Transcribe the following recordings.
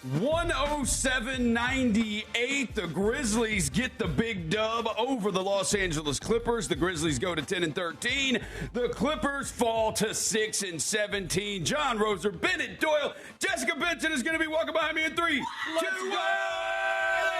107-98. The Grizzlies get the big dub over the Los Angeles Clippers. The Grizzlies go to 10-13. The Clippers fall to 6-17. John Roser, Bennett Doyle, Jessica Benson is going to be walking behind me in 3, 2, 1.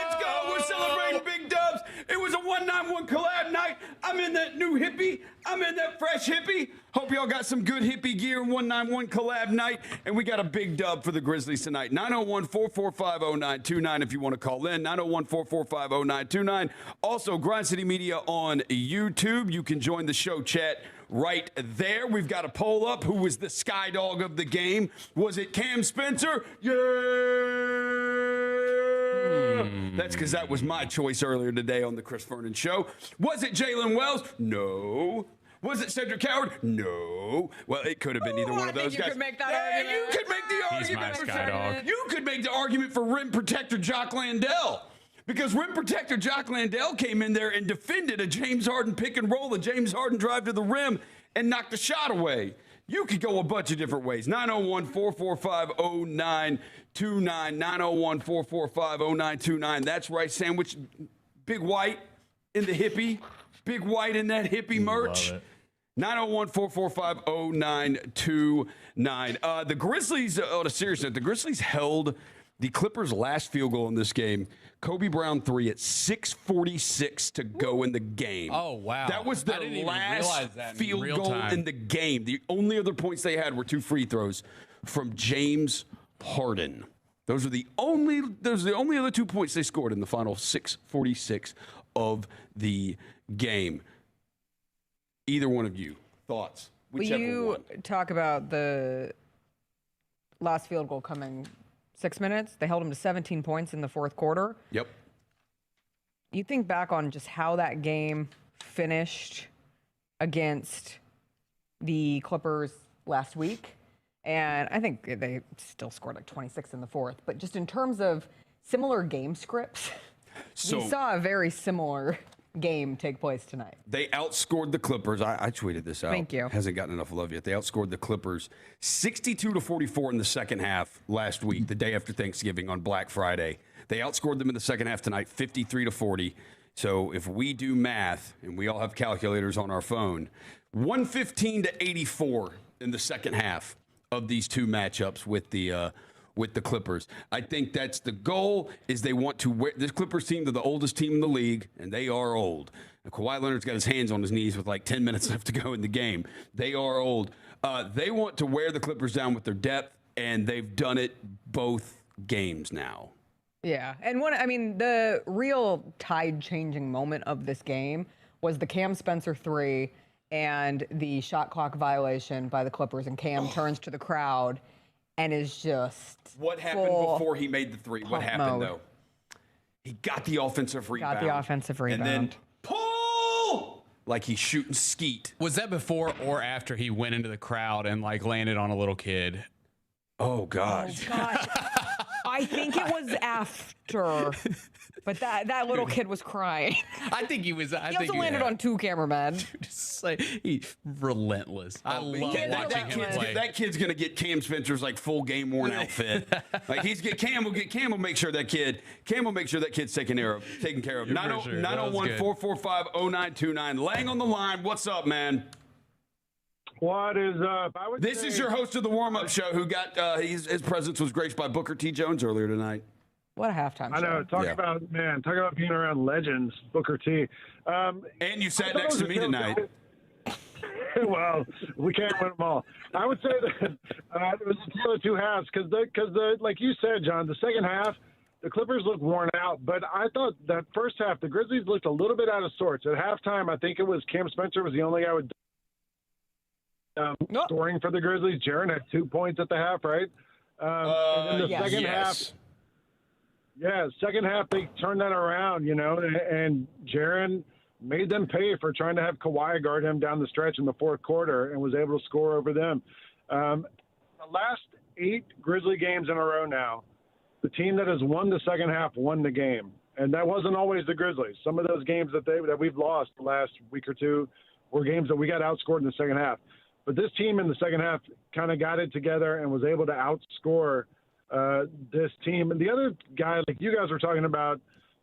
Let's go. We're celebrating big dubs. It was a 191 collab night. I'm in that new hippie. I'm in that fresh hippie. Hope y'all got some good hippie gear. 191 collab night. And we got a big dub for the Grizzlies tonight. 901-445-0929 if you want to call in. 901-445-0929. Also, Grind City Media on YouTube. You can join the show chat right there. We've got a poll up. Who was the sky dog of the game? Was it Cam Spencer? Yeah! That's because that was my choice earlier today on the Chris Vernon Show. Was it Jaylen Wells? No. Was it Cedric Coward? No. Well, it could have been either one of those guys. You could make that argument. You could make the argument. He's my sky dog. You could make the argument for rim protector Jock Landale. Because rim protector Jock Landale came in there and defended a James Harden pick and roll, a James Harden drive to the rim, and knocked the shot away. You could go a bunch of different ways. 901-445-0929. 901-445-0929. That's right, sandwich. Big White in the hippie. Big White in that hippie merch. 901-445-0929. The Grizzlies, on a serious note, the Grizzlies held the Clippers' last field goal in this game. Kobe Brown 3 at 6:46 to go in the game. Oh, wow. That was the last field goal in the game. The only other points they had were 2 free throws from James Harden. Those are the only other 2 points they scored in the final 6:46 of the game. Either one of you, thoughts? Whichever Will you one. talk about the last field goal coming 6 minutes? They held them to 17 points in the fourth quarter. Yep. You think back on just how that game finished against the Clippers last week, and I think they still scored like 26 in the fourth, but just in terms of similar game scripts, we saw a very similar game take place tonight. They outscored the Clippers. I tweeted this out. Thank you. Hasn't gotten enough love yet. They outscored the Clippers 62-44 in the second half last week, the day after Thanksgiving on Black Friday. They outscored them in the second half tonight, 53-40. So if we do math, and we all have calculators on our phone, 115-84 in the second half of these two matchups with the Clippers. I think that's the goal, is they want to wear this Clippers team. They're the oldest team in the league, and they are old. And Kawhi Leonard's got his hands on his knees with like 10 minutes left to go in the game. They are old. They want to wear the Clippers down with their depth, and they've done it both games now. Yeah, and the real tide-changing moment of this game was the Cam Spencer 3 and the shot clock violation by the Clippers, and Cam turns to the crowd and is just what happened before he made the 3? What happened, though? He got the offensive rebound. And then pull! Like he's shooting skeet. Was that before or after he went into the crowd and like landed on a little kid? Oh, gosh. Oh, gosh. I think it was after, but that little kid was crying. I think he was. He also landed on 2 cameramen. Just like, he's relentless. I love watching him play. That kid's gonna get Cam Spencer's like full game worn outfit. Like Cam will make sure that kid's taken care of. 901-445-0929. Lang on the line. What's up, man? What is up? This is your host of the warm-up show who got his presence was graced by Booker T. Jones earlier tonight. What a halftime show. I know. Talk about being around legends, Booker T. And you sat next to me tonight. Well, we can't win them all. I would say that it was a tale of 2 halves because like you said, John, the second half, the Clippers looked worn out. But I thought that first half, the Grizzlies looked a little bit out of sorts. At halftime, I think it was Cam Spencer was the only guy with scoring for the Grizzlies. Jaren had 2 points at the half, right? And then the second half, second half they turned that around, and Jaren made them pay for trying to have Kawhi guard him down the stretch in the fourth quarter and was able to score over them. The last 8 Grizzly games in a row now, the team that has won the second half won the game, and that wasn't always the Grizzlies. Some of those games that we've lost the last week or two were games that we got outscored in the second half. But this team in the second half kind of got it together and was able to outscore this team. And the other guy, like you guys were talking about,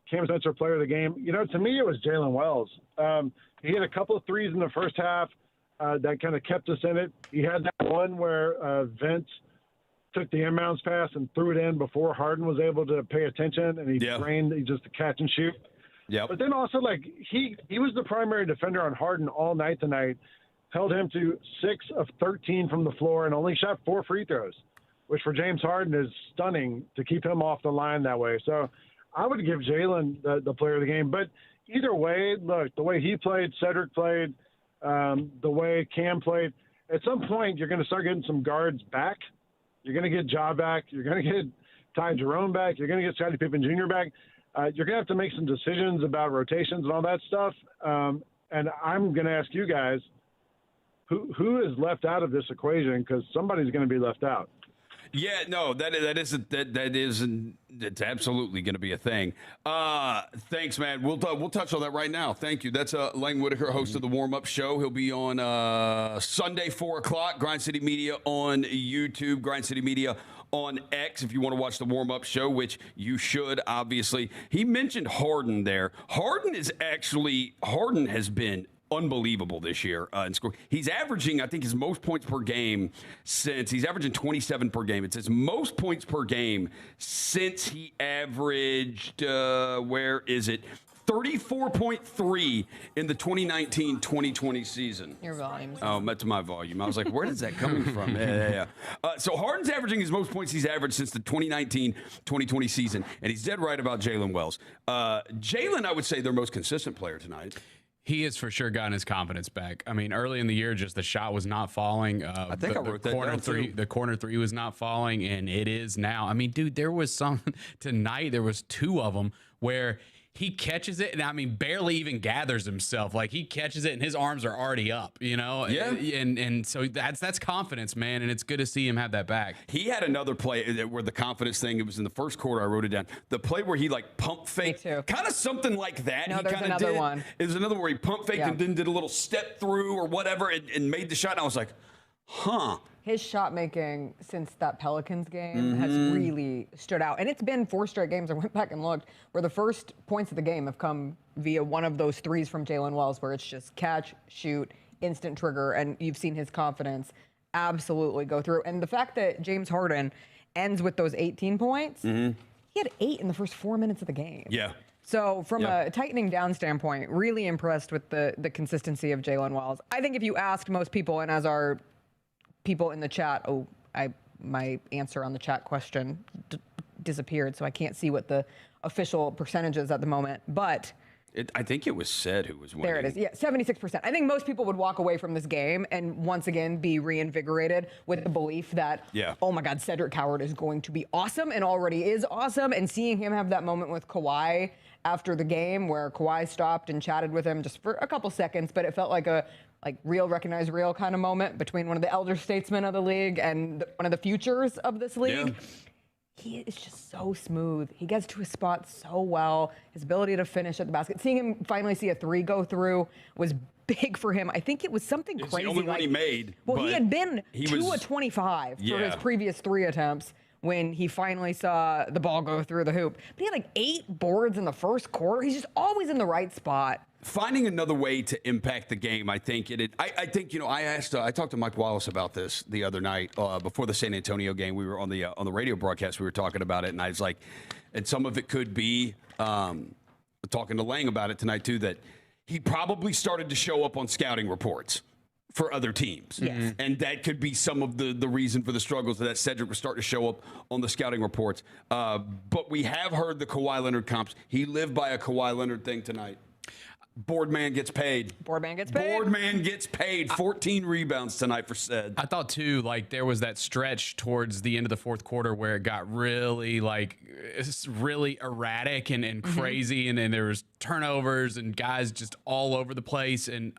Cam Spencer, player of the game. To me, it was Jaylen Wells. He had a couple of threes in the first half that kind of kept us in it. He had that one where Vince took the inbounds pass and threw it in before Harden was able to pay attention, and he drained just a catch and shoot. Yeah. But then also, like, he was the primary defender on Harden all night tonight, held him to 6 of 13 from the floor and only shot 4 free throws, which for James Harden is stunning to keep him off the line that way. So I would give Jaylen the player of the game. But either way, look, the way he played, Cedric played, the way Cam played, at some point you're going to start getting some guards back. You're going to get Ja back. You're going to get Ty Jerome back. You're going to get Scottie Pippen Jr. back. You're going to have to make some decisions about rotations and all that stuff. And I'm going to ask you guys, who is left out of this equation? Because somebody's going to be left out. Yeah, no, it's absolutely going to be a thing. Thanks, man. We'll touch on that right now. Thank you. That's Lang Whitaker, host of the warm-up show. He'll be on Sunday, 4 o'clock, Grind City Media on YouTube, Grind City Media on X if you want to watch the warm-up show, which you should, obviously. He mentioned Harden there. Harden has been unbelievable this year in score. He's averaging, I think, his most points per game since he's averaging 27 per game. It's his most points per game since he averaged, 34.3 in the 2019-2020 season. Your volume. Oh, that's my volume. I was like, where is that coming from? Yeah. So Harden's averaging his most points he's averaged since the 2019-2020 season, and he's dead right about Jaylen Wells. Jaylen, I would say, their most consistent player tonight. He has for sure gotten his confidence back. I mean, early in the year, just the shot was not falling. I think I wrote that down too. The corner three was not falling, and it is now. I mean, dude, there was some tonight. There was 2 of them where he catches it, and I mean, barely even gathers himself. Like, he catches it, and his arms are already up, Yeah. And so that's confidence, man, and it's good to see him have that back. He had another play where the confidence thing, it was in the first quarter, I wrote it down. The play where he, like, pump faked. Kind of something like that. No, there's another one. It was another where he pump faked and then did a little step through or whatever and made the shot, and I was like, huh. His shot making since that Pelicans game has really stood out. And it's been 4 straight games. I went back and looked where the first points of the game have come via one of those threes from Jaylen Wells where it's just catch, shoot, instant trigger. And you've seen his confidence absolutely go through. And the fact that James Harden ends with those 18 points, he had 8 in the first 4 minutes of the game. Yeah. So from a tightening down standpoint, really impressed with the consistency of Jaylen Wells. I think if you asked most people, and as our people in the chat, my answer on the chat question disappeared, so I can't see what the official percentage is at the moment. But I think it was said who was winning. There it is. Yeah, 76%. I think most people would walk away from this game and once again be reinvigorated with the belief that, oh my God, Cedric Coward is going to be awesome and already is awesome. And seeing him have that moment with Kawhi after the game where Kawhi stopped and chatted with him just for a couple seconds, but it felt like a real, recognize real kind of moment between one of the elder statesmen of the league and one of the futures of this league. He is just so smooth. He gets to his spot so well. His ability to finish at the basket. Seeing him finally see a 3 go through was big for him. I think it was something crazy. It's the only one he made. Well, he had been 2 of 25 for his previous 3 attempts when he finally saw the ball go through the hoop. But he had like 8 boards in the first quarter. He's just always in the right spot. Finding another way to impact the game, I think I think I talked to Mike Wallace about this the other night before the San Antonio game. We were on the radio broadcast. We were talking about it, and I was like, and some of it could be talking to Lang about it tonight too. That he probably started to show up on scouting reports for other teams, and that could be some of the reason for the struggles that Cedric was starting to show up on the scouting reports. But we have heard the Kawhi Leonard comps. He lived by a Kawhi Leonard thing tonight. Boardman gets paid. Boardman gets paid. Boardman gets paid. 14 rebounds tonight for Ced. I thought, too, like, there was that stretch towards the end of the fourth quarter where it got really, really erratic and crazy, and then there was turnovers and guys just all over the place, and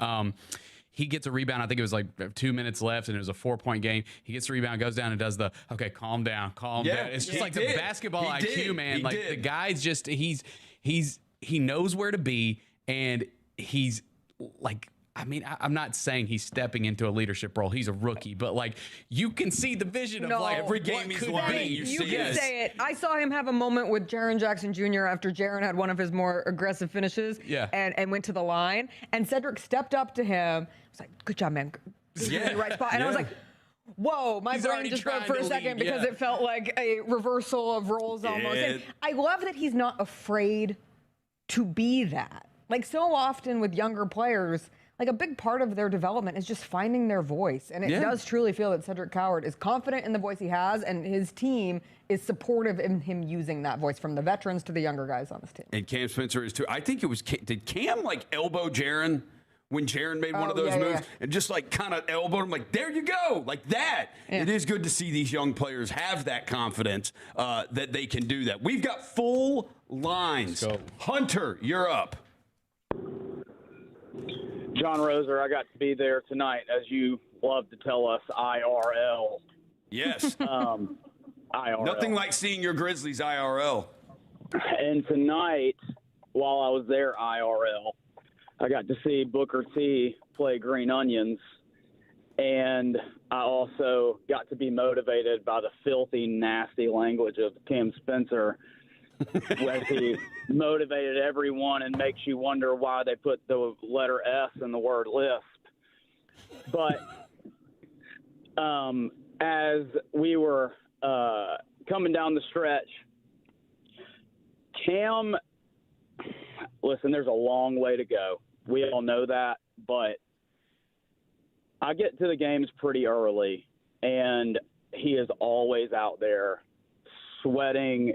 he gets a rebound. I think it was like 2 minutes left, and it was a 4-point game. He gets the rebound, goes down, and does the, okay, calm down. It's just like the basketball IQ, man. The guy's just, he knows where to be, and he's like, I mean, I'm not saying he's stepping into a leadership role. He's a rookie, but like you can see the vision of like every game he's learning. You can say it. I saw him have a moment with Jaren Jackson Jr. after Jaren had one of his more aggressive finishes and went to the line. And Cedric stepped up to him. Was like, good job, man. You're in the right spot. And I was like, whoa, my brain just broke for a second because it felt like a reversal of roles almost. And I love that he's not afraid to be that. Like so often with younger players, like a big part of their development is just finding their voice. And it does truly feel that Cedric Coward is confident in the voice he has, and his team is supportive in him using that voice, from the veterans to the younger guys on his team. And Cam Spencer is too. I think it was, did Cam like elbow Jaren when Jaren made one of those moves and just like kind of elbowed him like, there you go, like that. It is good to see these young players have that confidence that they can do that. We've got full lines. Hunter, you're up. John Roser, I got to be there tonight, as you love to tell us, IRL. Yes. IRL. Nothing like seeing your Grizzlies IRL. And tonight, while I was there IRL, I got to see Booker T play Green Onions, and I also got to be motivated by the filthy, nasty language of Cam Spencer, where he motivated everyone and makes you wonder why they put the letter S in the word lisp. But as we were coming down the stretch, Cam, listen, there's a long way to go. We all know that, but I get to the games pretty early, and he is always out there sweating,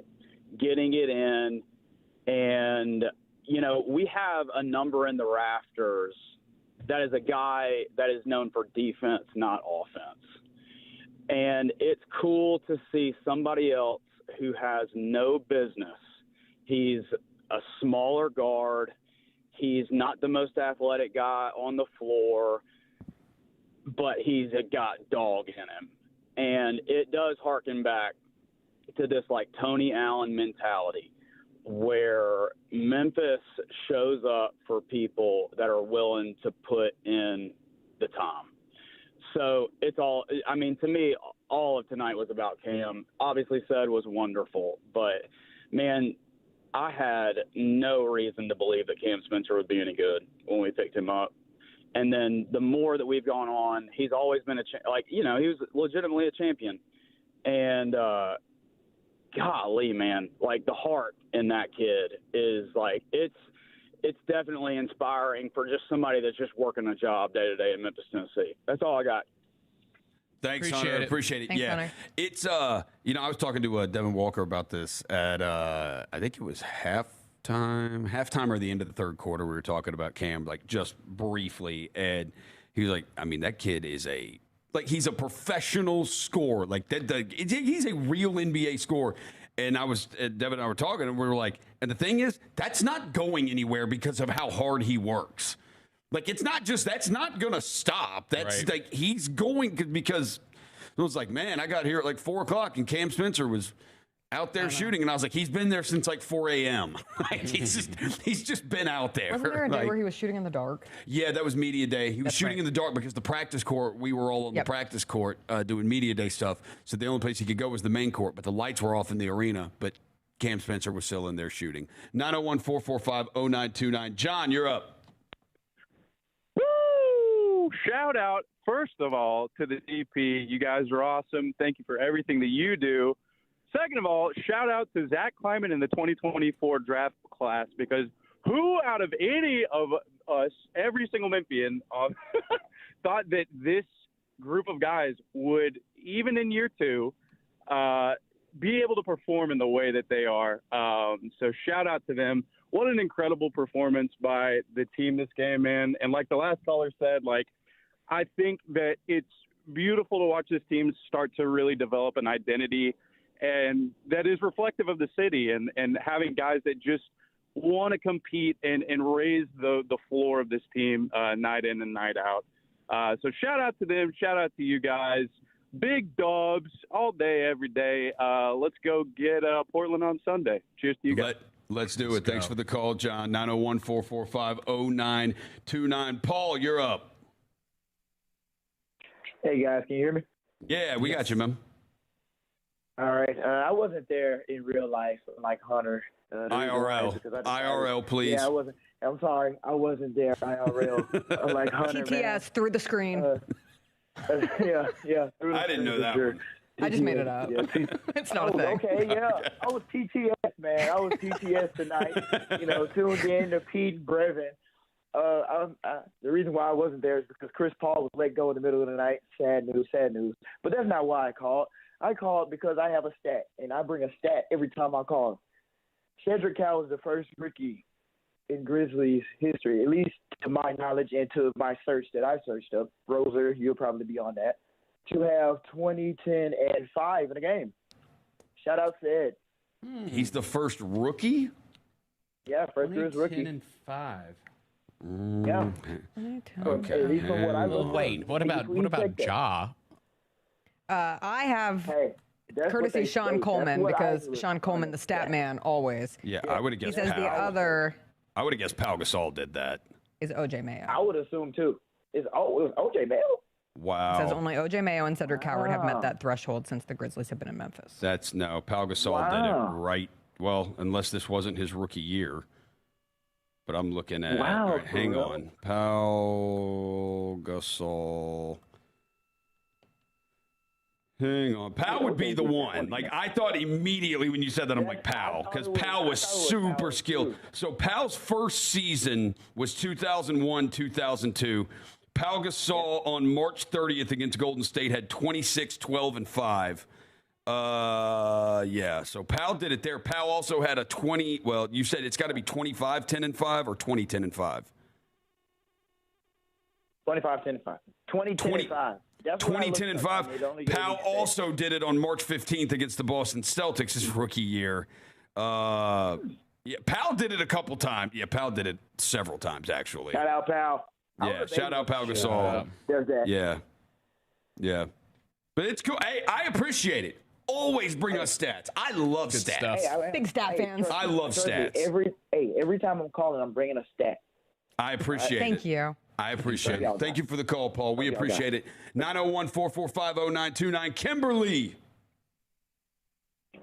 getting it in. And, you know, we have a number in the rafters that is a guy that is known for defense, not offense. And it's cool to see somebody else who has no business. He's a smaller guard. He's not the most athletic guy on the floor, but he's got dog in him. And it does harken back to this, like, Tony Allen mentality, where Memphis shows up for people that are willing to put in the time. So it's all, I mean, to me, all of tonight was about Cam. Obviously, Ced was wonderful, but, man, I had no reason to believe that Cam Spencer would be any good when we picked him up. And then the more that we've gone on, he's always been he was legitimately a champion. And, golly, man, like the heart in that kid is like, it's definitely inspiring for just somebody that's just working a job day to day in Memphis, Tennessee. That's all I got. Thanks, Hunter. Appreciate it. Thanks, Hunter. It's I was talking to Devin Walker about this at I think it was halftime or the end of the third quarter. We were talking about Cam, like, just briefly, and he was like, I mean, that kid is he's a professional scorer. Like, he's a real NBA scorer. And Devin and I were talking, and we were like, and the thing is, that's not going anywhere because of how hard he works. Like, it's not just, that's not going to stop. That's right. Like, he's going, because it was like, man, I got here at like 4 o'clock and Cam Spencer was out there shooting. And I was like, he's been there since like 4 a.m. he's just been out there. Wasn't there a day where he was shooting in the dark? Yeah, that was media day. He was shooting in the dark because the practice court, we were all on the practice court doing media day stuff. So the only place he could go was the main court, but the lights were off in the arena. But Cam Spencer was still in there shooting. 901-445-0929. John, you're up. Woo! Shout out, first of all, to the DP. You guys are awesome. Thank you for everything that you do. Second of all, shout out to Zach Kleiman in the 2024 draft class, because who out of any of us, every single Memphian, thought that this group of guys would, even in year 2, be able to perform in the way that they are. So shout out to them. What an incredible performance by the team this game, man. And like the last caller said, like, I think that it's beautiful to watch this team start to really develop an identity, and that is reflective of the city, and having guys that just want to compete and raise the floor of this team night in and night out. So shout out to them. Shout out to you guys. Big Dubs all day, every day. Let's go get Portland on Sunday. Cheers to you guys. Let's do it. Thanks for the call, John. 901-445-0929. Paul, you're up. Hey, guys. Can you hear me? Yeah, we got you, man. All right. I wasn't there in real life like Hunter. IRL, please. Yeah, I wasn't. I'm sorry. I wasn't there IRL like Hunter. TTS, through the screen. Yeah. I didn't know that one. I just made it up. Yeah, it's not a thing. Okay, yeah. I was TTS, man. I was TTS tonight. Tuned in to Pete and Brevin. The reason why I wasn't there is because Chris Paul was let go in the middle of the night. Sad news. But that's not why I called. I called because I have a stat, and I bring a stat every time I call. Cedric Coward is the first rookie in Grizzlies history, at least to my knowledge and to my search that I searched up. Roser, you'll probably be on that. To have 20, 10, and 5 in a game. Shout out to Ed. He's the first rookie? Yeah, first year's rookie. 10 and 5. Yeah. Okay. Wait, what about Ja? I have courtesy Sean Coleman, because Sean Coleman, the stat man, always. Yeah, I would have guessed He says the other I would have guessed Pau Gasol did that. is OJ Mayo. I would assume, too. It was OJ Mayo? Wow. It says only OJ Mayo and Cedric Coward have met that threshold since the Grizzlies have been in Memphis. Pau Gasol did it right. Well, unless this wasn't his rookie year. But I'm looking at Wow, right, hang on. Pau Gasol. Hang on. Pau would be the one. Like, I thought immediately when you said that, I'm like, Pau. Because Pau was super skilled. So Pau's first season was 2001, 2002. Pau Gasol on March 30th against Golden State had 26, 12, and 5. Yeah. So Pau did it there. Pau also had a 20. Well, you said it's got to be 25, 10, and 5 or 20, 10, and 5? 25, 10, and 5. 20, 10, and 5. 20, 10, and 5. Pau also did it on March 15th against the Boston Celtics his rookie year. Yeah, Pau did it a couple times. Yeah, Pau did it several times, actually. Shout out, Pau. Yeah, shout out Pau Gasol. There's that. Yeah. But it's cool. Hey, I appreciate it. Always bring us stats. I love stats. Stuff. Big stat fans. I love stats. Every time I'm calling, I'm bringing a stat. I appreciate it. Thank you. I appreciate it. Thank you for the call, Paul. We appreciate it. 901-445-0929. Kimberly.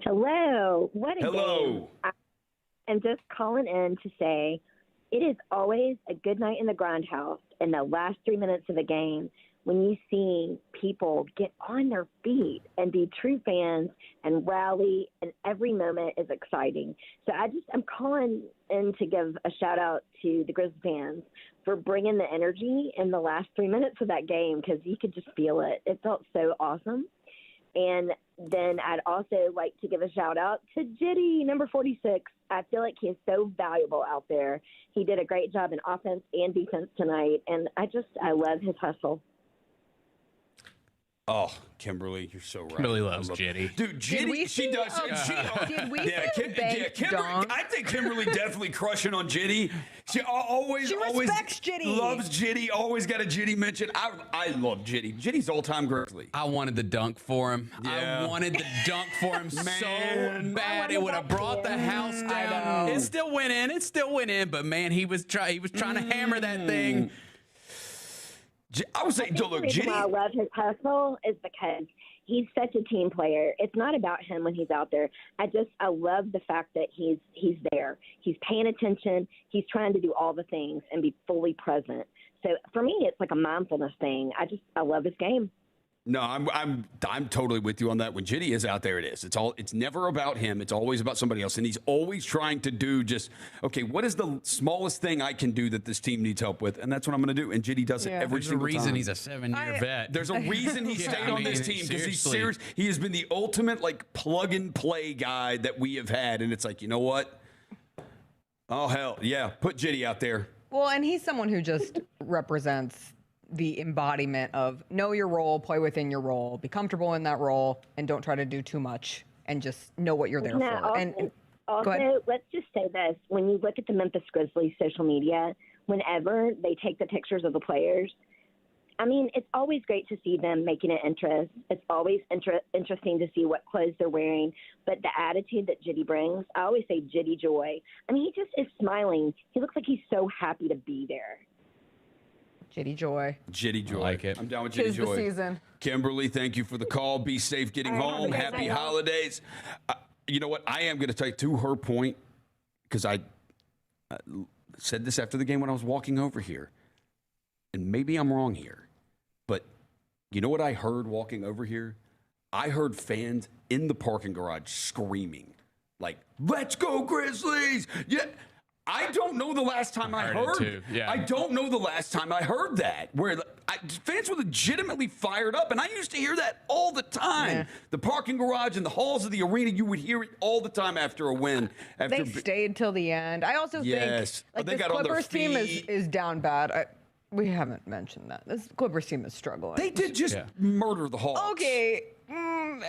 Hello. What a Hello. game. I'm just calling in to say it is always a good night in the grindhouse in the last 3 minutes of the game when you see people get on their feet and be true fans and rally, and every moment is exciting. So I'm calling in to give a shout out to the Grizzlies fans for bringing the energy in the last 3 minutes of that game, because you could just feel it. It felt so awesome. And then I'd also like to give a shout out to Jitty, number 46. I feel like he is so valuable out there. He did a great job in offense and defense tonight, and I love his hustle. Oh, Kimberly, you're so right. Kimberly loves Jitty. Dude, Jitty, she does. Did we see a baked Kimberly, donk? I think Kimberly definitely crushing on Jitty. She respects Jitty. Loves Jitty. Always got a Jitty mention. I love Jitty. Jitty's all-time Grizzly. I wanted the dunk for him. Yeah. I wanted the dunk for him so bad. It would have brought the house down. It still went in. But man, he was trying to hammer that thing. I would say, look, The reason why I love his hustle is because he's such a team player. It's not about him when he's out there. I love the fact that he's there. He's paying attention. He's trying to do all the things and be fully present. So for me, it's like a mindfulness thing. I love his game. No, I'm totally with you on that. When Jitty is out there, it is. It's never about him. It's always about somebody else. And he's always trying to do okay, what is the smallest thing I can do that this team needs help with? And that's what I'm going to do. And Jitty does it every single time. There's a reason he's a 7-year vet. There's a reason he stayed on this team, because he's serious. He has been the ultimate plug and play guy that we have had. And it's like, you know what? Oh, hell, yeah, put Jitty out there. Well, and he's someone who just represents the embodiment of know your role, play within your role, be comfortable in that role, and don't try to do too much, and just know what you're there for. Also, let's just say this. When you look at the Memphis Grizzlies social media, whenever they take the pictures of the players, I mean, it's always great to see them making an interest. It's always interesting to see what clothes they're wearing. But the attitude that Jitty brings, I always say Jitty joy. I mean, he just is smiling. He looks like he's so happy to be there. Jitty joy. Jitty joy. I like it. I'm down with Jitty 'Tis joy. the season. Kimberly, thank you for the call. Be safe getting home. Happy holidays. You know what? I am going to tell you, to her point, because I said this after the game when I was walking over here, and maybe I'm wrong here, but you know what I heard walking over here? I heard fans in the parking garage screaming, like, let's go Grizzlies! Yeah. I don't know the last time I heard. I don't know the last time I heard that. Where fans were legitimately fired up, and I used to hear that all the time. Yeah. The parking garage and the halls of the arena, you would hear it all the time after a win. They stayed till the end. I also think they this got Clippers team is down bad. We haven't mentioned that. This Clippers team is struggling. They did just murder the Hawks. Okay.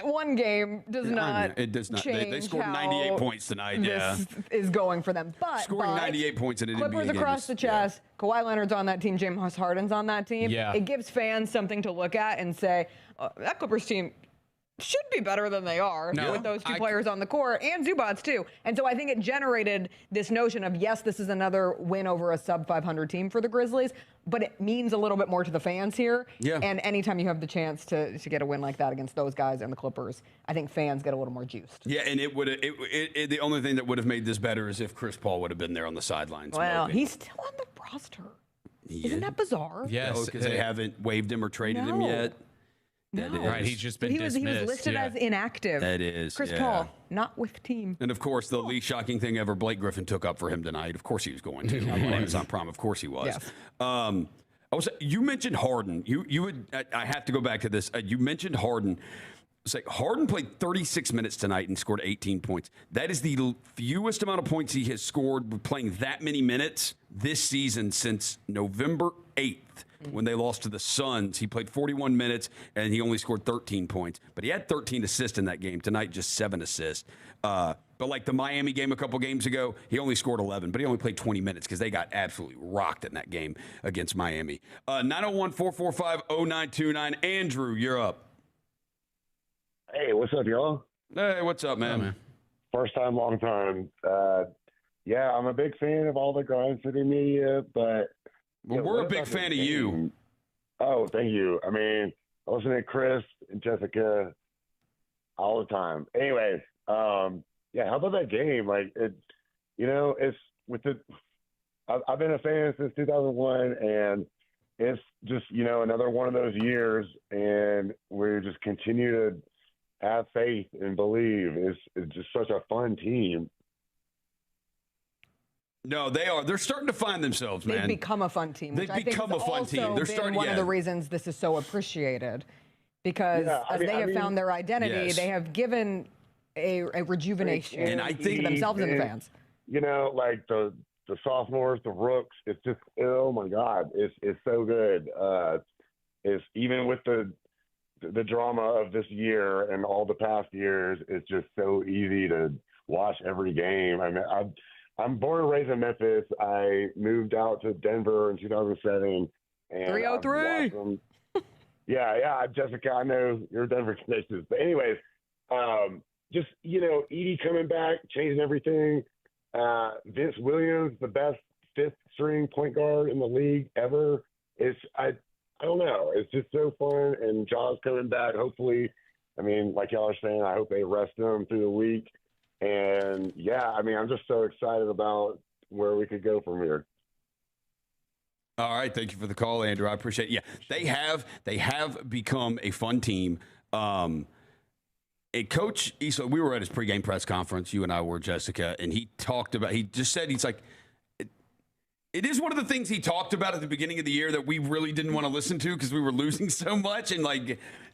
One game does not. It does not. They scored 98 points tonight. This is going for them. But scoring 98 points in an Clippers NBA game across the chest. Yeah. Kawhi Leonard's on that team. James Harden's on that team. Yeah. It gives fans something to look at and say, that Clippers team should be better than they are with those two players on the court, and Zubats too. And so I think it generated this notion of, yes, this is another win over a sub-500 team for the Grizzlies, but it means a little bit more to the fans here. Yeah. And anytime you have the chance to get a win like that against those guys and the Clippers, I think fans get a little more juiced. Yeah, and the only thing that would have made this better is if Chris Paul would have been there on the sidelines. Well, he's still on the roster. Isn't that bizarre? Yes. Because they haven't waived him or traded him yet. That is. Right, he's just been dismissed. He was listed as inactive. That is. Chris Paul, not with team. And, of course, the least shocking thing ever, Blake Griffin took up for him tonight. Of course he was going to. Amazon Prime, of course he was. Yes. You mentioned Harden. I have to go back to this. You mentioned Harden. Harden played 36 minutes tonight and scored 18 points. That is the fewest amount of points he has scored playing that many minutes this season since November 8th. When they lost to the Suns, he played 41 minutes and he only scored 13 points. But he had 13 assists in that game. Tonight, just 7 assists. But like the Miami game a couple games ago, he only scored 11, but he only played 20 minutes because they got absolutely rocked in that game against Miami. 901-445-0929. Andrew, you're up. Hey, what's up, y'all? Hey, what's up, man? First time, long time. Yeah, I'm a big fan of all the Grind City media, but... Well, we're a big fan of you. Oh, thank you. I mean, I listen to Chris and Jessica all the time. Anyways, how about that game? Like, it's with the. I've been a fan since 2001, and it's just another one of those years, and we just continue to have faith and believe. It's just such a fun team. No, they are. They're starting to find themselves, man. They've become a fun team. They've become a fun team. They're starting. One of the reasons this is so appreciated, because they have found their identity, they have given a rejuvenation and I think to themselves and the fans. Like the sophomores, the rooks. It's just, oh my God, it's so good. It's even with the drama of this year and all the past years, it's just so easy to watch every game. I mean, I'm born and raised in Memphis. I moved out to Denver in 2007. And 303. Yeah, Jessica, I know you're Denver connections. But anyways, just, Edie coming back, changing everything. Vince Williams, the best fifth string point guard in the league ever. I don't know. It's just so fun. And Jaws coming back, hopefully. I mean, like y'all are saying, I hope they rest him through the week. And I'm just so excited about where we could go from here. All right, thank you for the call, Andrew. I appreciate it. Yeah, they have become a fun team. A coach, Issa, we were at his pregame press conference. You and I were, Jessica, and he just said, he's like, it is one of the things he talked about at the beginning of the year that we really didn't want to listen to because we were losing so much, and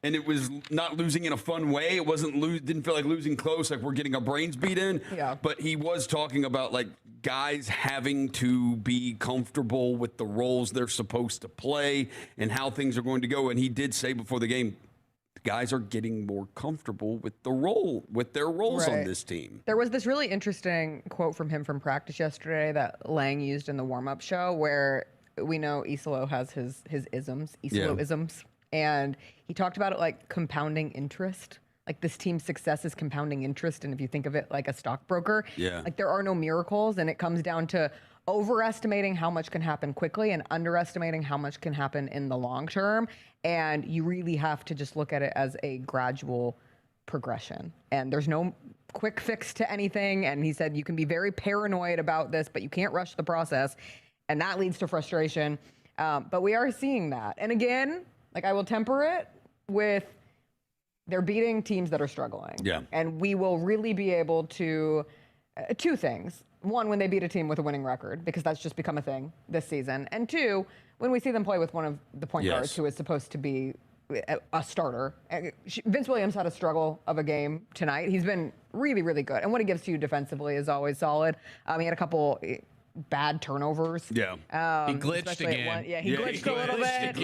it was not losing in a fun way. It didn't feel like losing close, like we're getting our brains beat in. Yeah. But he was talking about like guys having to be comfortable with the roles they're supposed to play and how things are going to go. And he did say before the game, guys are getting more comfortable with their roles on this team. There was this really interesting quote from him from practice yesterday that Lang used in the warm-up show where we know Isolo has his isms, Isolo-isms, and he talked about it like compounding interest. Like this team's success is compounding interest, and if you think of it like a stockbroker, like there are no miracles, and it comes down to overestimating how much can happen quickly and underestimating how much can happen in the long term. And you really have to just look at it as a gradual progression. And there's no quick fix to anything. And he said you can be very paranoid about this, but you can't rush the process. And that leads to frustration. But we are seeing that. And again, like I will temper it with they're beating teams that are struggling. Yeah. And we will really be able to, two things. One, when they beat a team with a winning record, because that's just become a thing this season. And two, when we see them play with one of the point guards who is supposed to be a starter. Vince Williams had a struggle of a game tonight. He's been really, really good. And what he gives to you defensively is always solid. He had a couple bad turnovers. Yeah. He glitched again. He glitched a little bit.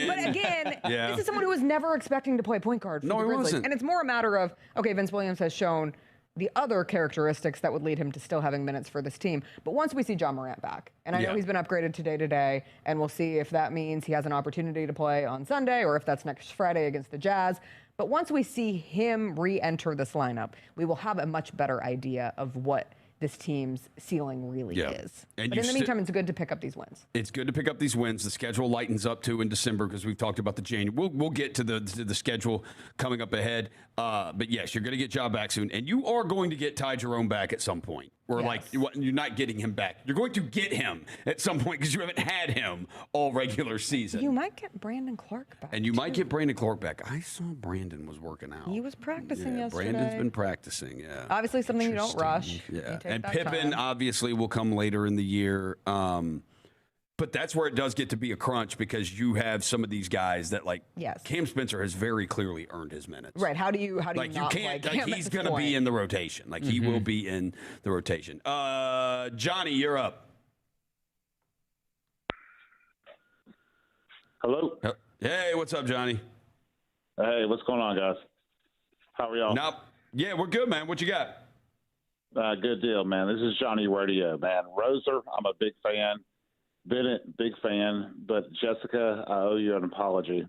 But again, this is someone who was never expecting to play point guard for the Grizzlies. Wasn't. And it's more a matter of, okay, Vince Williams has shown the other characteristics that would lead him to still having minutes for this team. But once we see John Morant back, and I know he's been upgraded to day-to-day, and we'll see if that means he has an opportunity to play on Sunday or if that's next Friday against the Jazz. But once we see him re-enter this lineup, we will have a much better idea of what this team's ceiling really is. And but in the meantime, it's good to pick up these wins. It's good to pick up these wins. The schedule lightens up too in December because we've talked about the January. We'll get to the schedule coming up ahead. But yes, you're going to get Ja back soon, and you are going to get Ty Jerome back at some point. Or like you're not getting him back. You're going to get him at some point because you haven't had him all regular season. You might get Brandon Clark back. And you might get Brandon Clark back. I saw Brandon was working out. He was practicing yesterday. Brandon's been practicing, Obviously something you don't rush. Yeah. And Pippen obviously will come later in the year. But that's where it does get to be a crunch because you have some of these guys that Cam Spencer has very clearly earned his minutes. Right. How do you not play Cam he's going to be in the rotation. He will be in the rotation. Johnny, you're up. Hello. Hey, what's up, Johnny? Hey, what's going on, guys? How are y'all? Yeah, we're good, man. What you got? Good deal, man. This is Johnny Radio, man. Roser, I'm a big fan. Bennett, big fan, but Jessica, I owe you an apology.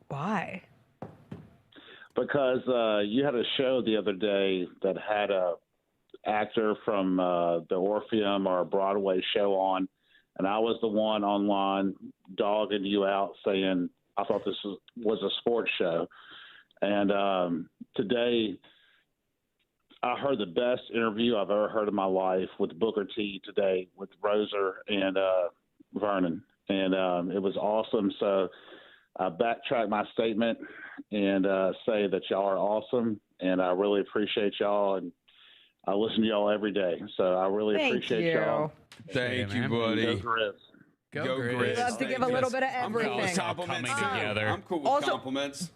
Why? Because you had a show the other day that had a actor from the Orpheum or a Broadway show on, and I was the one online dogging you out saying I thought this was a sports show. And today I heard the best interview I've ever heard in my life with Booker T today with Roser and Vernon. And it was awesome. So I backtrack my statement and say that y'all are awesome. And I really appreciate y'all. And I listen to y'all every day. So I really appreciate y'all. Thank you, buddy. Go Grizz. Go Grizz. We love to give a little bit of everything. I'm cool with compliments.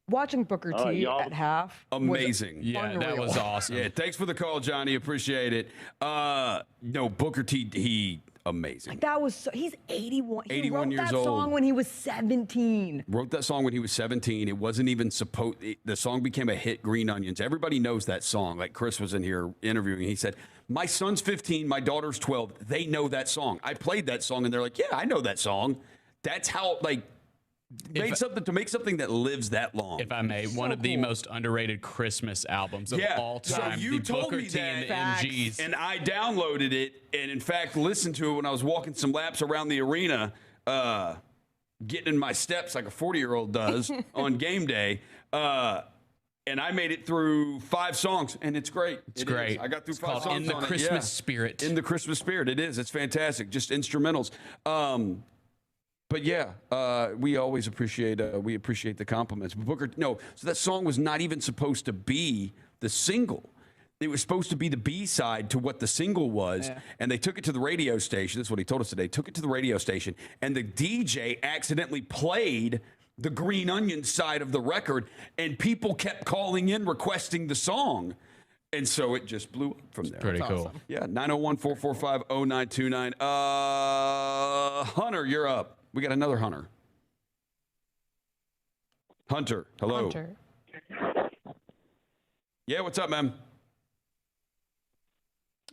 Watching Booker T at half. Amazing. That was awesome. Yeah, thanks for the call, Johnny. Appreciate it. No, Booker T, he amazing. That was he's 81. 81 years old. He wrote that song when he was 17. Wrote that song when he was 17. It wasn't even supposed. The song became a hit. Green Onions. Everybody knows that song. Like Chris was in here interviewing. He said, "My son's 15. My daughter's 12. They know that song. I played that song, and they're like, yeah, I know that song." That's how make something that lives that long. If I may, one of the most underrated Christmas albums of all time. So you told me that, and the MGs. And I downloaded it, and in fact listened to it when I was walking some laps around the arena, getting in my steps like a 40-year-old does on game day. And I made it through 5 songs, and it's great. It's great. I got through it's 5 songs. In the Christmas spirit. In the Christmas spirit, it is. It's fantastic. Just instrumentals. But yeah, we always appreciate the compliments. But Booker, so that song was not even supposed to be the single. It was supposed to be the B-side to what the single was, and they took it to the radio station. That's what he told us today. Took it to the radio station, and the DJ accidentally played the Green Onion side of the record, and people kept calling in requesting the song. And so it just blew up from there. Pretty cool. Awesome. Yeah, 901-445-0929. Hunter, you're up. We got another Hunter. Hunter, hello. Hunter. Yeah, what's up, man?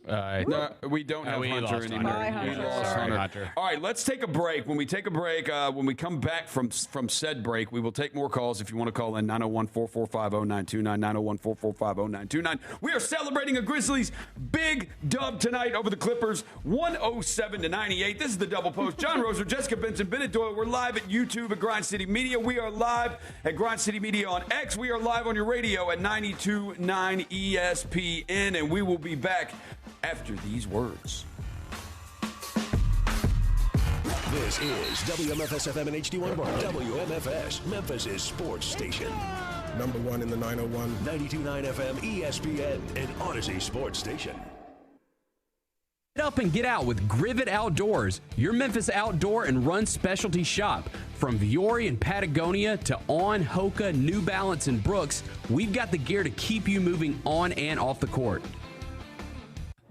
No, we don't have Hunter anymore. Hunter. We lost Hunter. All right, let's take a break. When we take a break, when we come back from said break, we will take more calls. If you want to call in, 901-445-0929, 901-445-0929. We are celebrating a Grizzlies big dub tonight over the Clippers, 107-98. This is the Double Post. John Roser, Jessica Benson, Bennett Doyle. We're live at YouTube at Grind City Media. We are live at Grind City Media on X. We are live on your radio at 92.9 ESPN, and we will be back after these words. This is WMFS-FM and HD1 Bar. WMFS, Memphis' sports station. Number one in the 901. 92.9 FM, ESPN, and Odyssey Sports Station. Get up and get out with Grivet Outdoors, your Memphis outdoor and run specialty shop. From Viore and Patagonia to On, Hoka, New Balance, and Brooks, we've got the gear to keep you moving on and off the court.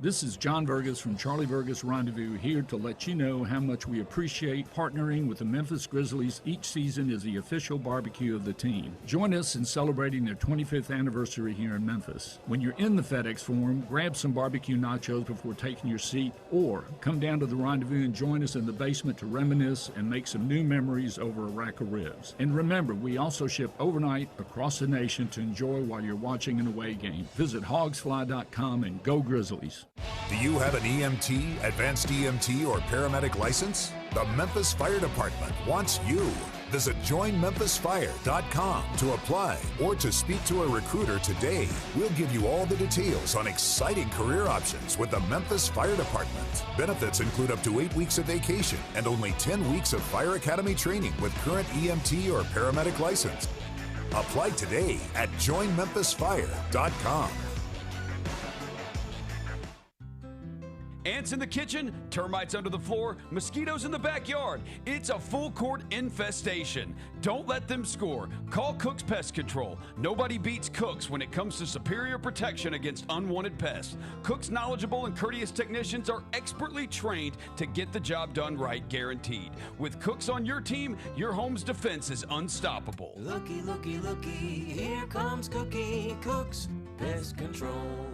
This is John Vergas from Charlie Vergas Rendezvous here to let you know how much we appreciate partnering with the Memphis Grizzlies each season as the official barbecue of the team. Join us in celebrating their 25th anniversary here in Memphis. When you're in the FedEx Forum, grab some barbecue nachos before taking your seat, or come down to the Rendezvous and join us in the basement to reminisce and make some new memories over a rack of ribs. And remember, we also ship overnight across the nation to enjoy while you're watching an away game. Visit hogsfly.com and go Grizzlies. Do you have an EMT, advanced EMT, or paramedic license? The Memphis Fire Department wants you. Visit joinmemphisfire.com to apply or to speak to a recruiter today. We'll give you all the details on exciting career options with the Memphis Fire Department. Benefits include up to 8 weeks of vacation and only 10 weeks of Fire Academy training with current EMT or paramedic license. Apply today at joinmemphisfire.com. Ants in the kitchen, termites under the floor, mosquitoes in the backyard. It's a full court infestation. Don't let them score. Call Cook's Pest Control. Nobody beats Cook's when it comes to superior protection against unwanted pests. Cook's knowledgeable and courteous technicians are expertly trained to get the job done right, guaranteed. With Cook's on your team, your home's defense is unstoppable. Looky, looky, looky, here comes Cookie Cook's Pest Control.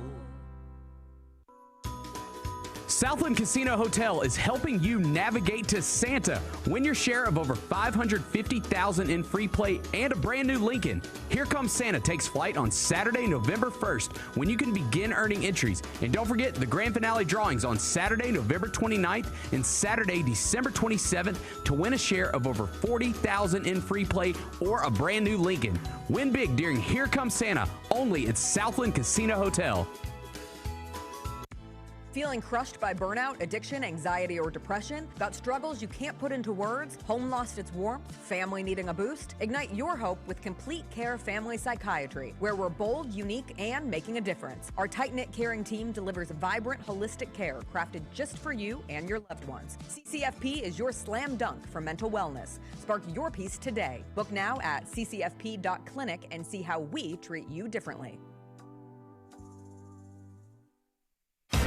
Southland Casino Hotel is helping you navigate to Santa. Win your share of over $550,000 in free play and a brand new Lincoln. Here Comes Santa takes flight on Saturday, November 1st, when you can begin earning entries. And don't forget the grand finale drawings on Saturday, November 29th and Saturday, December 27th to win a share of over $40,000 in free play or a brand new Lincoln. Win big during Here Comes Santa, only at Southland Casino Hotel. Feeling crushed by burnout, addiction, anxiety, or depression? Got struggles you can't put into words? Home lost its warmth? Family needing a boost? Ignite your hope with Complete Care Family Psychiatry, where we're bold, unique, and making a difference. Our tight-knit caring team delivers vibrant, holistic care crafted just for you and your loved ones. CCFP is your slam dunk for mental wellness. Spark your peace today. Book now at ccfp.clinic and see how we treat you differently.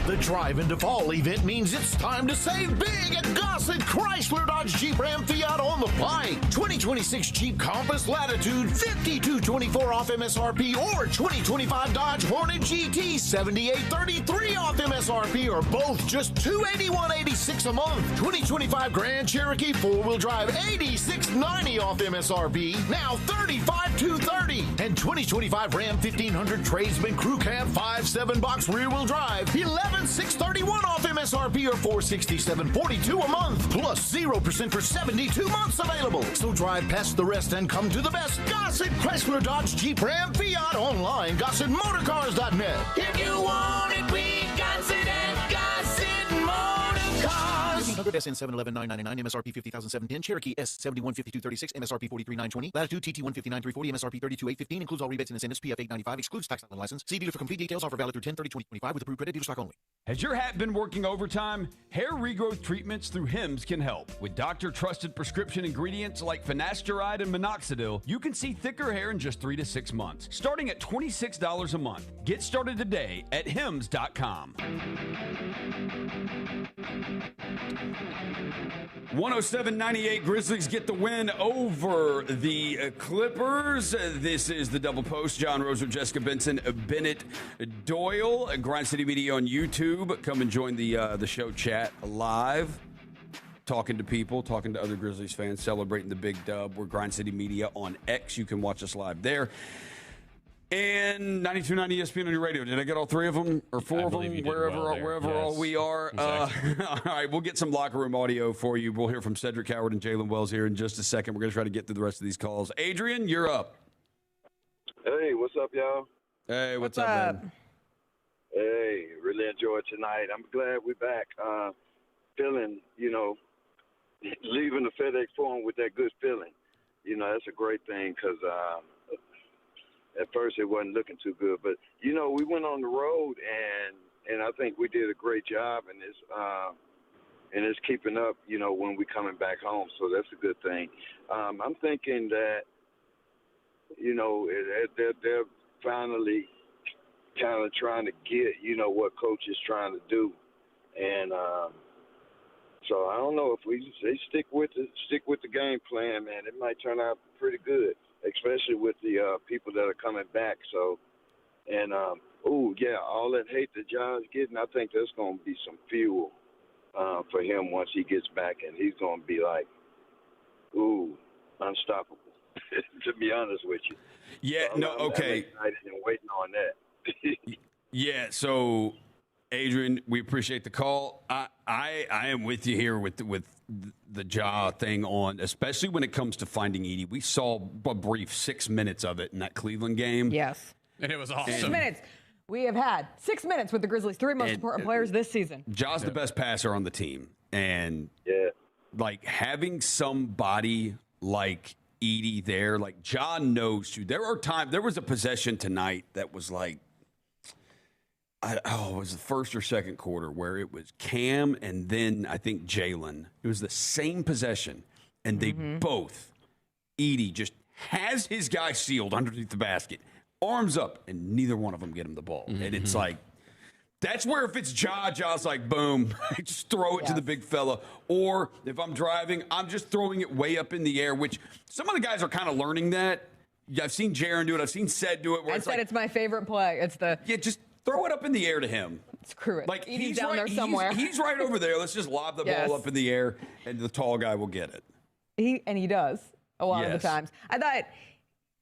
The Drive into Fall event means it's time to save big at Gossett Chrysler Dodge Jeep Ram Fiat on the Pike. 2026 Jeep Compass Latitude $52.24 off MSRP, or 2025 Dodge Hornet GT $78.33 off MSRP, or both just $281.86 a month. 2025 Grand Cherokee 4-wheel drive $86.90 off MSRP, now $35,230. And 2025 Ram 1500 Tradesman Crew Cab 5.7 box rear wheel drive $11,631 off MSRP, or $467.42 a month, plus 0% for 72 months available. So drive past the rest and come to the best. Gossett Chrysler Dodge Jeep Ram Fiat, online GossettMotorCars.net. If you want it, we got it at Gossett Motorcars. 1500 SN 711,999 MSRP 50,710. Cherokee S 715236 MSRP 43,920. Latitude TT 159,340 MSRP 32,815. Includes all rebates and incentives. PF 895. Excludes tax and license. See dealer for complete details. Offer valid through 10/30/2025 with approved credit. Dealer stock only. Has your hat been working overtime? Hair regrowth treatments through Hims can help. With doctor-trusted prescription ingredients like finasteride and minoxidil, you can see thicker hair in just 3 to 6 months, starting at $26 a month. Get started today at hims.com. 107-98 Grizzlies get the win over the Clippers. This is the Double Post. John Roser, Jessica Benson, Bennett Doyle, Grind City Media on YouTube. Come and join the show chat live. Talking to people, talking to other Grizzlies fans, celebrating the big dub. We're Grind City Media on X. You can watch us live there. And 92.9 ESPN on your radio. Did I get all three of them or four of them? Wherever all we are. Exactly. All right, we'll get some locker room audio for you. We'll hear from Cedric Coward and Jaylen Wells here in just a second. We're going to try to get through the rest of these calls. Adrian, you're up. Hey, what's up, y'all? Hey, what's up, man? Hey, really enjoyed tonight. I'm glad we're back. Feeling, leaving the FedEx Forum with that good feeling. That's a great thing because at first it wasn't looking too good. But, we went on the road, and I think we did a great job, and it's keeping up, when we coming back home. So that's a good thing. I'm thinking that, they're finally kind of trying to get, what coach is trying to do. And so I don't know if they stick with the game plan, man. It might turn out pretty good, especially with the people that are coming back. So, and all that hate that John's getting, I think there's going to be some fuel for him once he gets back, and he's going to be like, unstoppable. To be honest with you. Yeah. So okay. I'm excited and waiting on that. Yeah. So, Adrian, we appreciate the call. I am with you here with the jaw thing on, especially when it comes to finding Edey. We saw a brief 6 minutes of it in that Cleveland game. Yes. And it was awesome. 6 minutes. We have had 6 minutes with the Grizzlies' three most important players this season. Jaw's the best passer on the team. And like having somebody like Edey there, like John knows too. There was a possession tonight that was like, it was the first or second quarter where it was Cam and then I think Jaylen. It was the same possession, and they both, Edey just has his guy sealed underneath the basket, arms up, and neither one of them get him the ball. And it's like, that's where if it's Jaw's like, boom, just throw it to the big fella. Or if I'm driving, I'm just throwing it way up in the air, which some of the guys are kind of learning that. I've seen Jaren do it. I've seen Ced do it. Where it's my favorite play. It's the just throw it up in the air to him. Screw it. Like he's down there somewhere. He's right over there. Let's just lob the ball up in the air, and the tall guy will get it. He does a lot of the times. I thought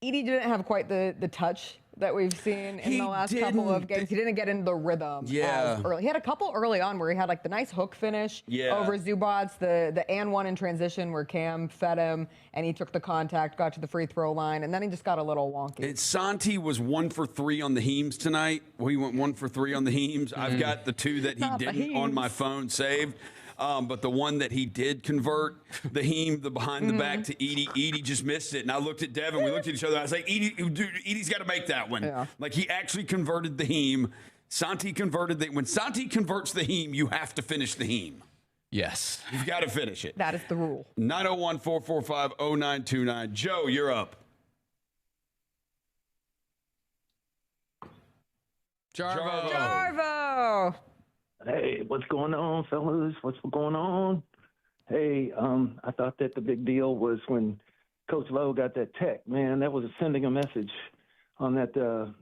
Edey didn't have quite the touch that we've seen in the last couple of games. He didn't get into the rhythm as early. He had a couple early on where he had like the nice hook finish over Zubats, the and one in transition where Cam fed him and he took the contact, got to the free throw line, and then he just got a little wonky. Santi was 1 for 3 on the Heems tonight. Well, he went 1 for 3 on the Heems. I've got the 2 that he didn't on my phone saved. But the one that he did convert, the Heem, the behind the back to Edey just missed it. And I looked at Devin. We looked at each other. I was like, Edey's got to make that one. Yeah. Like, he actually converted the Heem. Santi converted when Santi converts the Heem, you have to finish the Heem. Yes. You've got to finish it. That is the rule. 901-445-0929. Joe, you're up. Jarvo. Hey, what's going on, fellas? What's going on? Hey, I thought that the big deal was when Coach Lowe got that tech. Man, that was sending a message on that the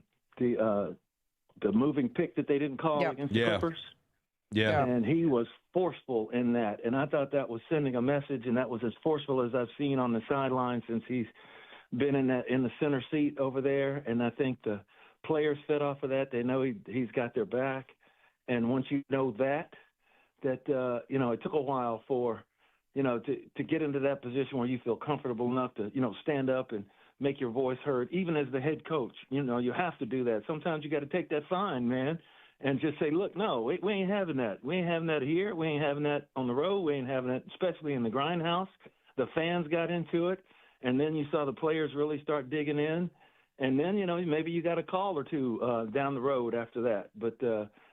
moving pick that they didn't call against the Clippers. Yeah. And he was forceful in that. And I thought that was sending a message, and that was as forceful as I've seen on the sideline since he's been in the center seat over there. And I think the players fed off of that. They know he's got their back. And once you know that it took a while for, to get into that position where you feel comfortable enough to, stand up and make your voice heard, even as the head coach. You have to do that. Sometimes you got to take that fine, man, and just say, look, no, we ain't having that. We ain't having that here. We ain't having that on the road. We ain't having that, especially in the grindhouse. The fans got into it, and then you saw the players really start digging in. And then, maybe you got a call or two down the road after that. But,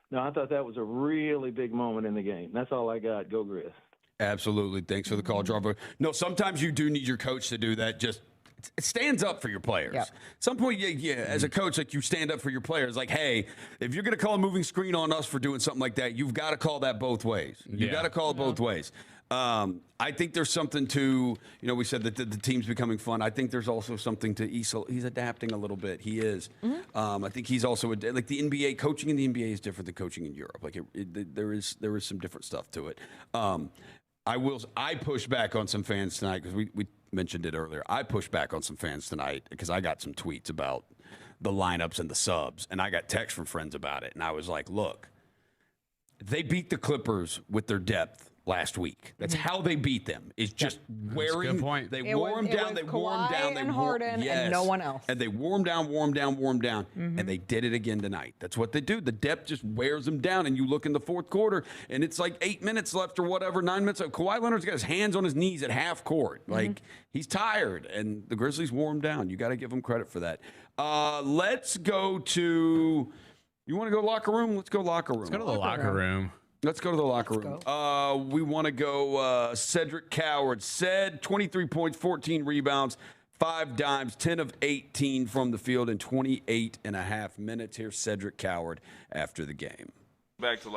no, I thought that was a really big moment in the game. That's all I got. Go Grizz. Absolutely. Thanks for the call, Jarvo. No, sometimes you do need your coach to do that. Just it stands up for your players. At some point, as a coach, like you stand up for your players. Like, hey, if you're going to call a moving screen on us for doing something like that, you've got to call that both ways. You've got to call it both ways. I think there's something to, we said that the team's becoming fun. I think there's also something to Isel. He's adapting a little bit. He is. I think he's also, like the NBA, coaching in the NBA is different than coaching in Europe. Like there is some different stuff to it. I push back on some fans tonight because we mentioned it earlier. I pushed back on some fans tonight because I got some tweets about the lineups and the subs, and I got texts from friends about it. And I was like, look, they beat the Clippers with their depth last week. That's how they beat them. Is just wearing. Good point. They wore them down. They wore them down. They and Harden and no one else. And they wore them down, and they did it again tonight. That's what they do. The depth just wears them down. And you look in the fourth quarter, and it's like 8 minutes left or whatever, 9 minutes. Kawhi Leonard's got his hands on his knees at half court. Like he's tired, and the Grizzlies wore him down. You got to give them credit for that. Let's go to. You want to go locker room? Let's go locker room. Let's go to the locker room. Let's go to the locker room. We want to go Cedric Coward. 23 points, 14 rebounds, 5 dimes, 10 of 18 from the field in 28 and a half minutes. Here's Cedric Coward after the game. Back to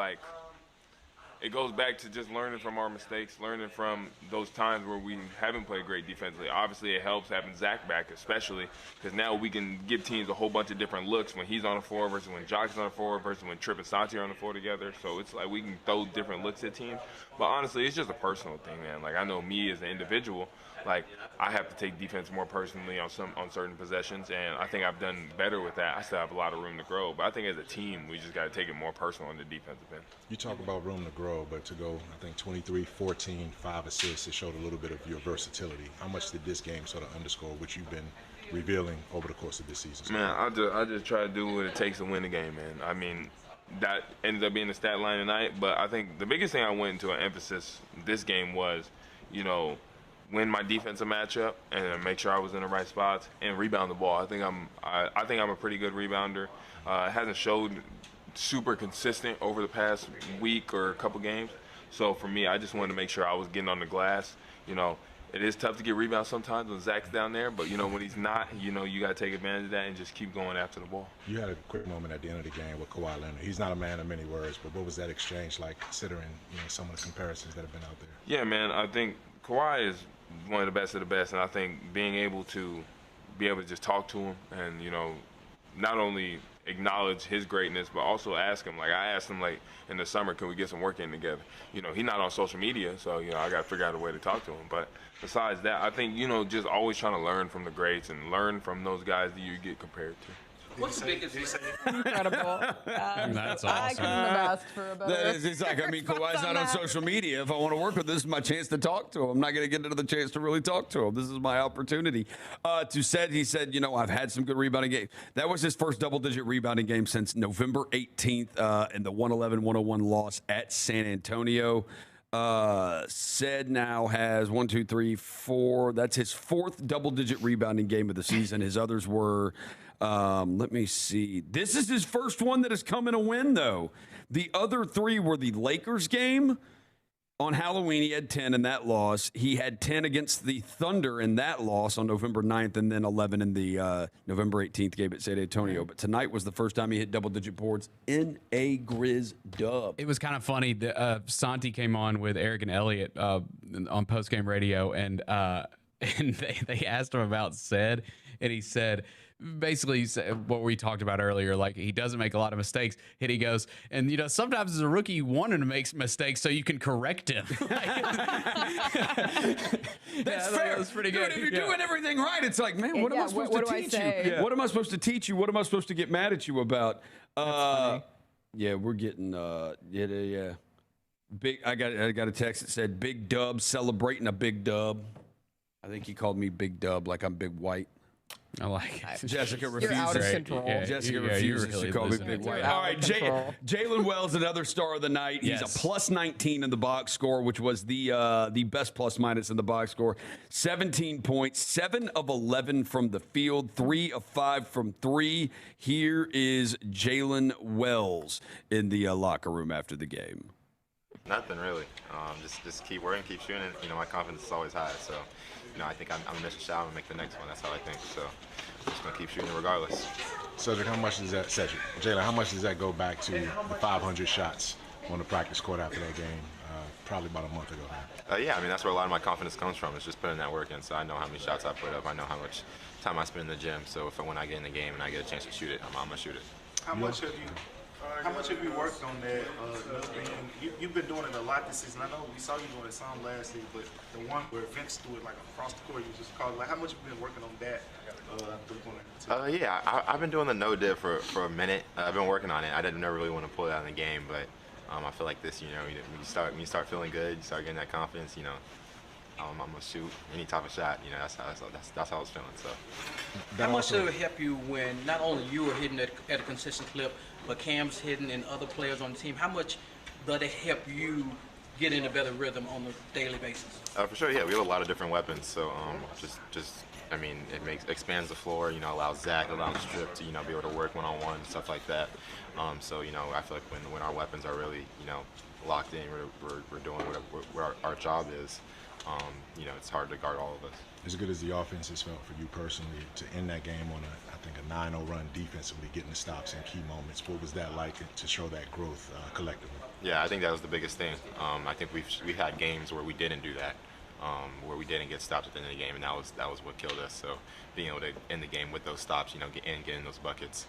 it goes back to just learning from our mistakes, learning from those times where we haven't played great defensively. Obviously, it helps having Zach back, especially because now we can give teams a whole bunch of different looks when he's on the floor versus when Jock's on the floor versus when Tripp and Santi are on the floor together. So it's like we can throw different looks at teams. But honestly, it's just a personal thing, man. Like I know me as an individual, like I have to take defense more personally on certain possessions, and I think I've done better with that. I still have a lot of room to grow, but I think as a team, we just got to take it more personal on the defensive end. You talk about room to grow, but to go, I think 23, 14, 5 assists, it showed a little bit of your versatility. How much did this game sort of underscore what you've been revealing over the course of this season? Man, I just try to do what it takes to win the game, man. I mean, that ended up being the stat line tonight, but I think the biggest thing I went into an emphasis this game was, win my defensive matchup and make sure I was in the right spots and rebound the ball. I think I'm a pretty good rebounder. It hasn't showed super consistent over the past week or a couple games. So for me, I just wanted to make sure I was getting on the glass. It is tough to get rebounds sometimes when Zach's down there, but when he's not, you got to take advantage of that and just keep going after the ball. You had a quick moment at the end of the game with Kawhi Leonard. He's not a man of many words, but what was that exchange like, considering some of the comparisons that have been out there? Yeah, man, I think Kawhi is one of the best, and I think being able to just talk to him and not only acknowledge his greatness, but also ask him. Like I asked him, in the summer, can we get some work in together? He's not on social media, so I got to figure out a way to talk to him. But besides that, I think just always trying to learn from the greats and learn from those guys that you get compared to. What's the biggest? Incredible. That's awesome. I couldn't have asked for a better. It's like, Kawhi's not on social media. If I want to work with this is my chance to talk to him. I'm not going to get another chance to really talk to him. This is my opportunity. He said, I've had some good rebounding games. That was his first double-digit rebounding game since November 18th in the 111-101 loss at San Antonio. Said now has 1, 2, 3, 4. That's his fourth double-digit rebounding game of the season. His others were, let me see. This is his first one that has come in a win, though. The other 3 were the Lakers game on Halloween. He had 10 in that loss. He had 10 against the Thunder in that loss on November 9th, and then 11 in the November 18th game at San Antonio. But tonight was the first time he hit double-digit boards in a Grizz dub. It was kind of funny. Santi came on with Eric and Elliott on postgame radio, and they asked him about Ced, and he said, basically what we talked about earlier, like he doesn't make a lot of mistakes. And he goes, and sometimes as a rookie you want him to make mistakes so you can correct him. That's fair. That's pretty good. Dude, if you're doing everything right, it's like, man, what am I supposed to teach you? Yeah. What am I supposed to teach you? What am I supposed to get mad at you about? Yeah, we're getting big. I got a text that said Big Dub celebrating a big dub. I think he called me Big Dub like I'm Big White. I like it. Jessica refuses. You're out of control. Jessica refuses to call me Big White. All right, Jaylen Wells, another star of the night. He's a plus 19 in the box score, which was the best plus minus in the box score. 17 points, 7 of 11 from the field, 3 of 5 from 3. Here is Jaylen Wells in the locker room after the game. Nothing really. Just keep working, keep shooting. You know, my confidence is always high. So, you know, I think I'm gonna miss a shot and make the next one. That's how I think. So, I'm just gonna keep shooting regardless. Cedric, how much does that, Jaylen, how much does that go back to the 500 shots on the practice court after that game? Probably about a month ago now. Yeah, I mean, that's where a lot of my confidence comes from. It's just putting that work in. So I know how many shots I put up. I know how much time I spend in the gym. So when I get in the game and I get a chance to shoot it, I'm gonna shoot it. How much have you worked on that? You've been doing it a lot this season. I know we saw you doing it some last season, but the one where Vince threw it like across the court, you just called. Like, how much have you been working on that? Yeah, I've been doing the no dip for a minute. I've been working on it. I didn't never really want to pull it out in the game, but I feel like this, you know, when you start feeling good, you start getting that confidence, you know. I'm gonna shoot any type of shot, you know. That's how I was feeling. So, how much does it help you when not only you are hitting at a consistent clip, but Cam's hitting and other players on the team? How much does it help you get in a better rhythm on a daily basis? For sure, yeah. We have a lot of different weapons, so I mean, it expands the floor. You know, allows Zach, allows Strip to, you know, be able to work one-on-one and stuff like that. So, you know, I feel like when our weapons are really, you know, locked in, we're doing what our job is. You know, it's hard to guard all of us. As good as the offense has felt for you personally, to end that game on a 9-0 run defensively, getting the stops in key moments, what was that like to show that growth collectively? Yeah, I think that was the biggest thing. I think we've had games where we didn't do that, where we didn't get stops at the end of the game, and that was what killed us. So being able to end the game with those stops, you know, getting those buckets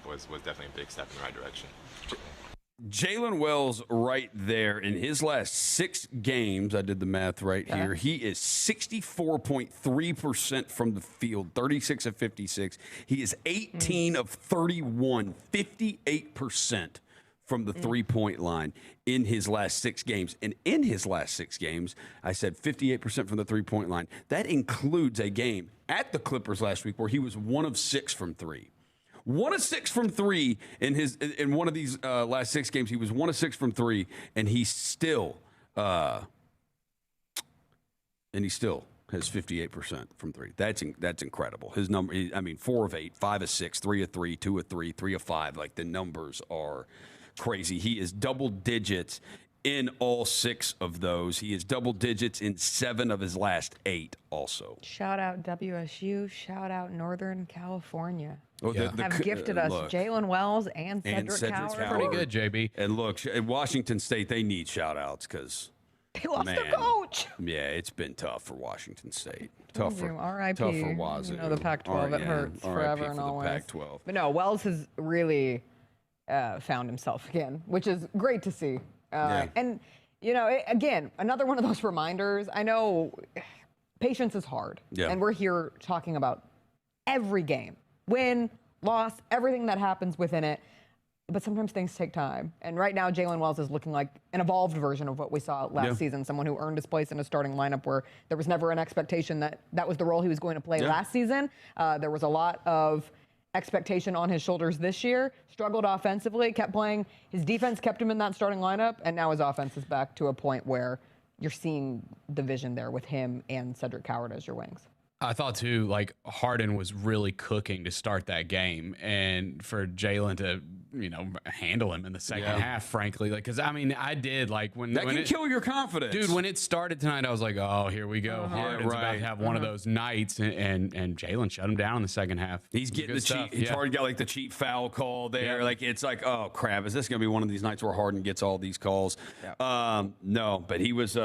was definitely a big step in the right direction. Jaylen Wells right there in his last 6 games, I did the math right here, he is 64.3% from the field, 36 of 56. He is 18 of 31, 58% from the three-point line in his last 6 games. And in his last 6 games, I said 58% from the three-point line. That includes a game at the Clippers last week where he was 1 of 6 from 3. 1 of 6 from 3 in one of these last 6 games. He was 1 of 6 from 3, and he still has 58% from 3. That's incredible. His number, 4 of 8, 5 of 6, 3 of 3, 2 of 3, 3 of 5. Like, the numbers are crazy. He is double digits in all 6 of those. He is double digits in 7 of his last 8 also. Shout out WSU. Shout out Northern California. Oh, yeah. Have gifted us Jaylen Wells and Cedric Coward. Pretty good, JB. And look, at Washington State, they need shout-outs because they lost their coach. Yeah, it's been tough for Washington State. Tough for Wazoo. You know, the Pac-12, it hurts forever and always. Pac-12. But no, Wells has really found himself again, which is great to see. And, you know, again, another one of those reminders. I know patience is hard. Yeah. And we're here talking about every game. Win, loss, everything that happens within it. But sometimes things take time. And right now, Jaylen Wells is looking like an evolved version of what we saw last season. Someone who earned his place in a starting lineup where there was never an expectation that that was the role he was going to play last season. There was a lot of expectation on his shoulders this year. Struggled offensively, kept playing. His defense kept him in that starting lineup. And now his offense is back to a point where you're seeing the vision there with him and Cedric Coward as your wings. I thought, too, like, Harden was really cooking to start that game. And for Jaylen to, you know, handle him in the second half, frankly. Like, because, I mean, I did, like, when that can kill your confidence. Dude, when it started tonight, I was like, oh, here we go. Harden's about to have one of those nights. And Jaylen shut him down in the second half. He's getting the cheap. He's already got, like, the cheap foul call there. Like, it's like, oh, crap. Is this going to be one of these nights where Harden gets all these calls? No, but he was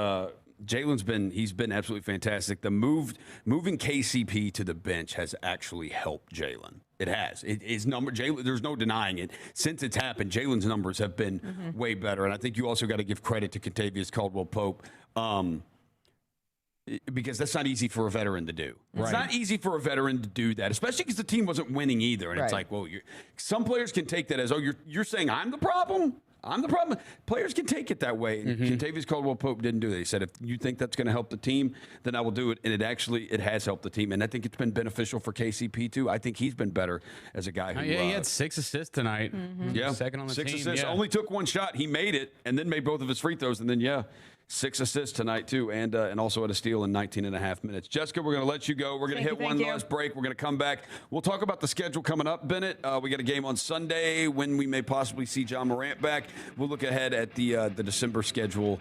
Jaylen's been absolutely fantastic. The moving KCP to the bench has actually helped Jaylen. It has. His number, Jaylen, there's no denying it. Since it's happened, Jaylen's numbers have been way better. And I think you also got to give credit to Kentavious Caldwell-Pope because that's not easy for a veteran to do. It's not easy for a veteran to do that, especially because the team wasn't winning either. And it's like, well, some players can take that as, oh, you're saying I'm the problem? I'm the problem. Players can take it that way. And Kentavious Caldwell-Pope didn't do that. He said, if you think that's going to help the team, then I will do it. And it has helped the team. And I think it's been beneficial for KCP, too. I think he's been better as a guy who... he had 6 assists tonight. Yeah. Second on the 6 team. assists. Only took 1 shot. He made it and then made both of his free throws. And then, 6 assists tonight, too, and also had a steal in 19 and a half minutes. Jessica, we're going to let you go. We're going to hit one last break. We're going to come back. We'll talk about the schedule coming up, Bennett. We got a game on Sunday when we may possibly see John Morant back. We'll look ahead at the December schedule,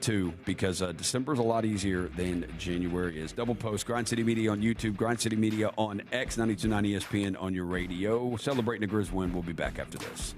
too, because December is a lot easier than January is. Double Post, Grind City Media on YouTube, Grind City Media on X, 92.9 ESPN on your radio. Celebrating a Grizz win. We'll be back after this.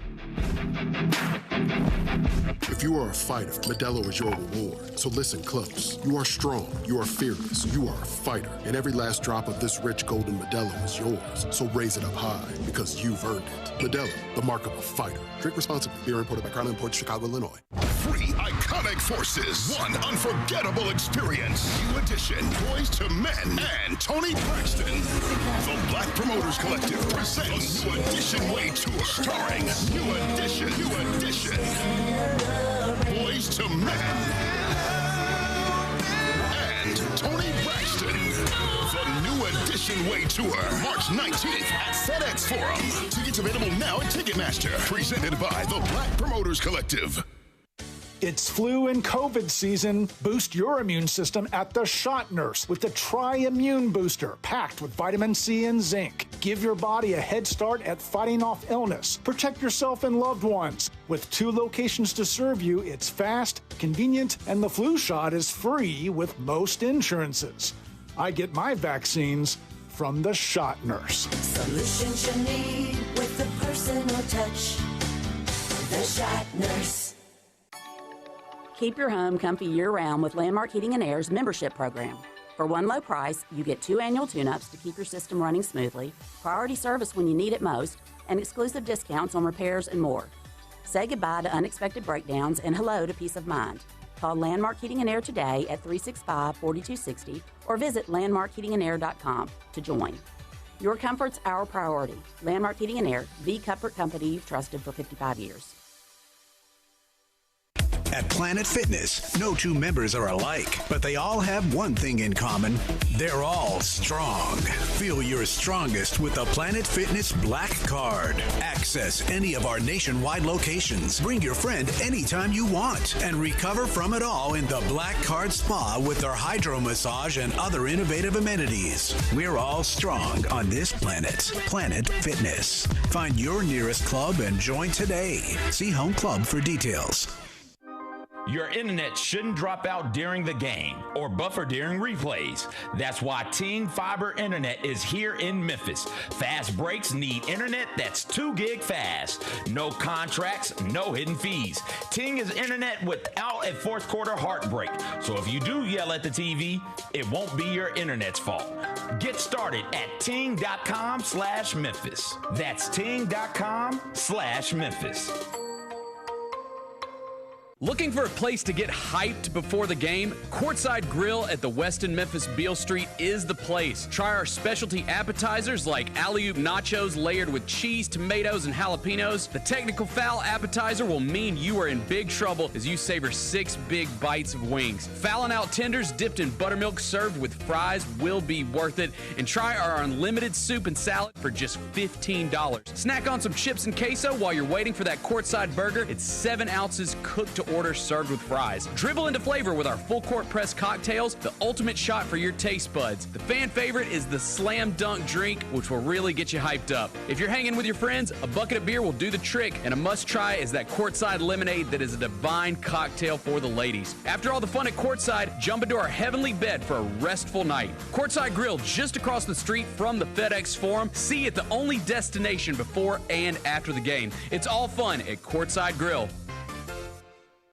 If you are a fighter, Modelo is your reward. So listen close. You are strong. You are fearless. You are a fighter. And every last drop of this rich golden Modelo is yours. So raise it up high, because you've earned it. Modelo, the mark of a fighter. Drink responsibly. Beer imported by Crown Imports, Chicago, Illinois. 3 iconic forces. 1 unforgettable experience. New Edition, Boys to Men, and Tony Braxton. The Black Promoters Collective presents New Edition Way Tour. Starring New Edition, Boys to Men, and Tony Braxton. The New Edition Way Tour, March 19th at FedEx Forum. Tickets available now at Ticketmaster. Presented by the Black Promoters Collective. It's flu and COVID season. Boost your immune system at the Shot Nurse with the Tri-Immune Booster, packed with vitamin C and zinc. Give your body a head start at fighting off illness. Protect yourself and loved ones. With 2 locations to serve you, it's fast, convenient, and the flu shot is free with most insurances. I get my vaccines from the Shot Nurse. Solutions you need with the personal touch. The Shot Nurse. Keep your home comfy year-round with Landmark Heating & Air's membership program. For one low price, you get 2 annual tune-ups to keep your system running smoothly, priority service when you need it most, and exclusive discounts on repairs and more. Say goodbye to unexpected breakdowns and hello to peace of mind. Call Landmark Heating & Air today at 365-4260 or visit landmarkheatingandair.com to join. Your comfort's our priority. Landmark Heating & Air, the comfort company you've trusted for 55 years. At Planet Fitness, no 2 members are alike, but they all have one thing in common. They're all strong. Feel your strongest with the Planet Fitness Black Card. Access any of our nationwide locations. Bring your friend anytime you want and recover from it all in the Black Card Spa with their hydro massage and other innovative amenities. We're all strong on this planet. Planet Fitness. Find your nearest club and join today. See Home Club for details. Your internet shouldn't drop out during the game or buffer during replays. That's why Ting Fiber Internet is here in Memphis. Fast breaks need internet that's 2 gig fast. No contracts, no hidden fees. Ting is internet without a fourth quarter heartbreak. So if you do yell at the TV, it won't be your internet's fault. Get started at ting.com/Memphis. That's ting.com/Memphis. Looking for a place to get hyped before the game? Courtside Grill at the Westin Memphis Beale Street is the place. Try our specialty appetizers like alley-oop nachos layered with cheese, tomatoes, and jalapenos. The technical foul appetizer will mean you are in big trouble as you savor 6 big bites of wings. Fallon out tenders dipped in buttermilk served with fries will be worth it. And try our unlimited soup and salad for just $15. Snack on some chips and queso while you're waiting for that courtside burger. It's 7 ounces cooked to order served with fries. Dribble into flavor with our full court press cocktails, the ultimate shot for your taste buds. The fan favorite is the Slam Dunk drink, which will really get you hyped up. If you're hanging with your friends, a bucket of beer will do the trick, and a must try is that courtside lemonade that is a divine cocktail for the ladies. After all the fun at courtside, jump into our heavenly bed for a restful night. Courtside Grill just across the street from the FedEx Forum. See it, the only destination before and after the game. It's all fun at Courtside Grill.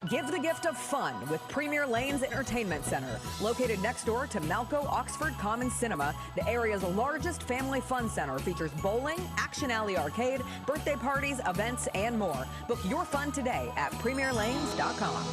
Give the gift of fun with Premier Lanes Entertainment Center, located next door to Malco Oxford Commons Cinema. The area's largest family fun center features bowling, Action Alley Arcade, birthday parties, events, and more. Book your fun today at premierlanes.com.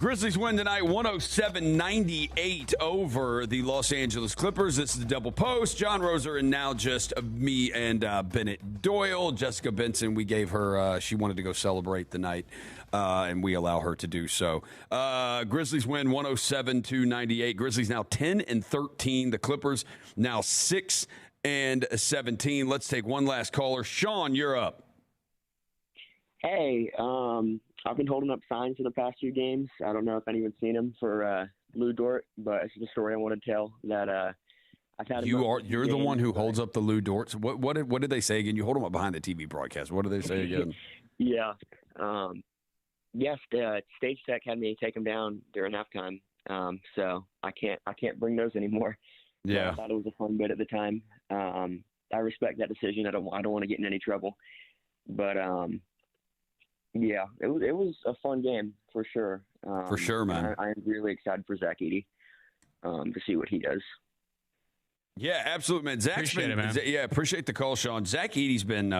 Grizzlies win tonight 107-98 over the Los Angeles Clippers. This is the Double Post. John Roser and now just me and Bennett Doyle. Jessica Benson, we gave her, she wanted to go celebrate the night, and we allow her to do so. Grizzlies win 107-98. Grizzlies now 10-13. The Clippers now 6-17. Let's take one last caller. Sean, you're up. Hey, I've been holding up signs in the past few games. I don't know if anyone's seen them for Lou Dort, but it's the story I want to tell that I've had. You're the one who holds up the Lou Dorts. What did they say again? You hold them up behind the TV broadcast. What did they say again? Yeah. Yes, Stage Tech had me take them down during halftime. So I can't bring those anymore. Yeah. But I thought it was a fun bit at the time. I respect that decision. I don't want to get in any trouble. But yeah, it was a fun game for sure. For sure, man. I'm really excited for Zach Edey to see what he does. Yeah, absolutely, man. Appreciate the call, Sean. Zach Edey's been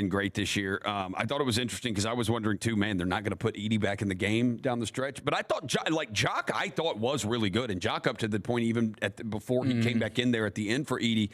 great this year. I thought it was interesting because I was wondering too, man, they're not going to put Edey back in the game down the stretch. But I thought Jock, I thought was really good, and Jock up to the point even before he came back in there at the end for Edey.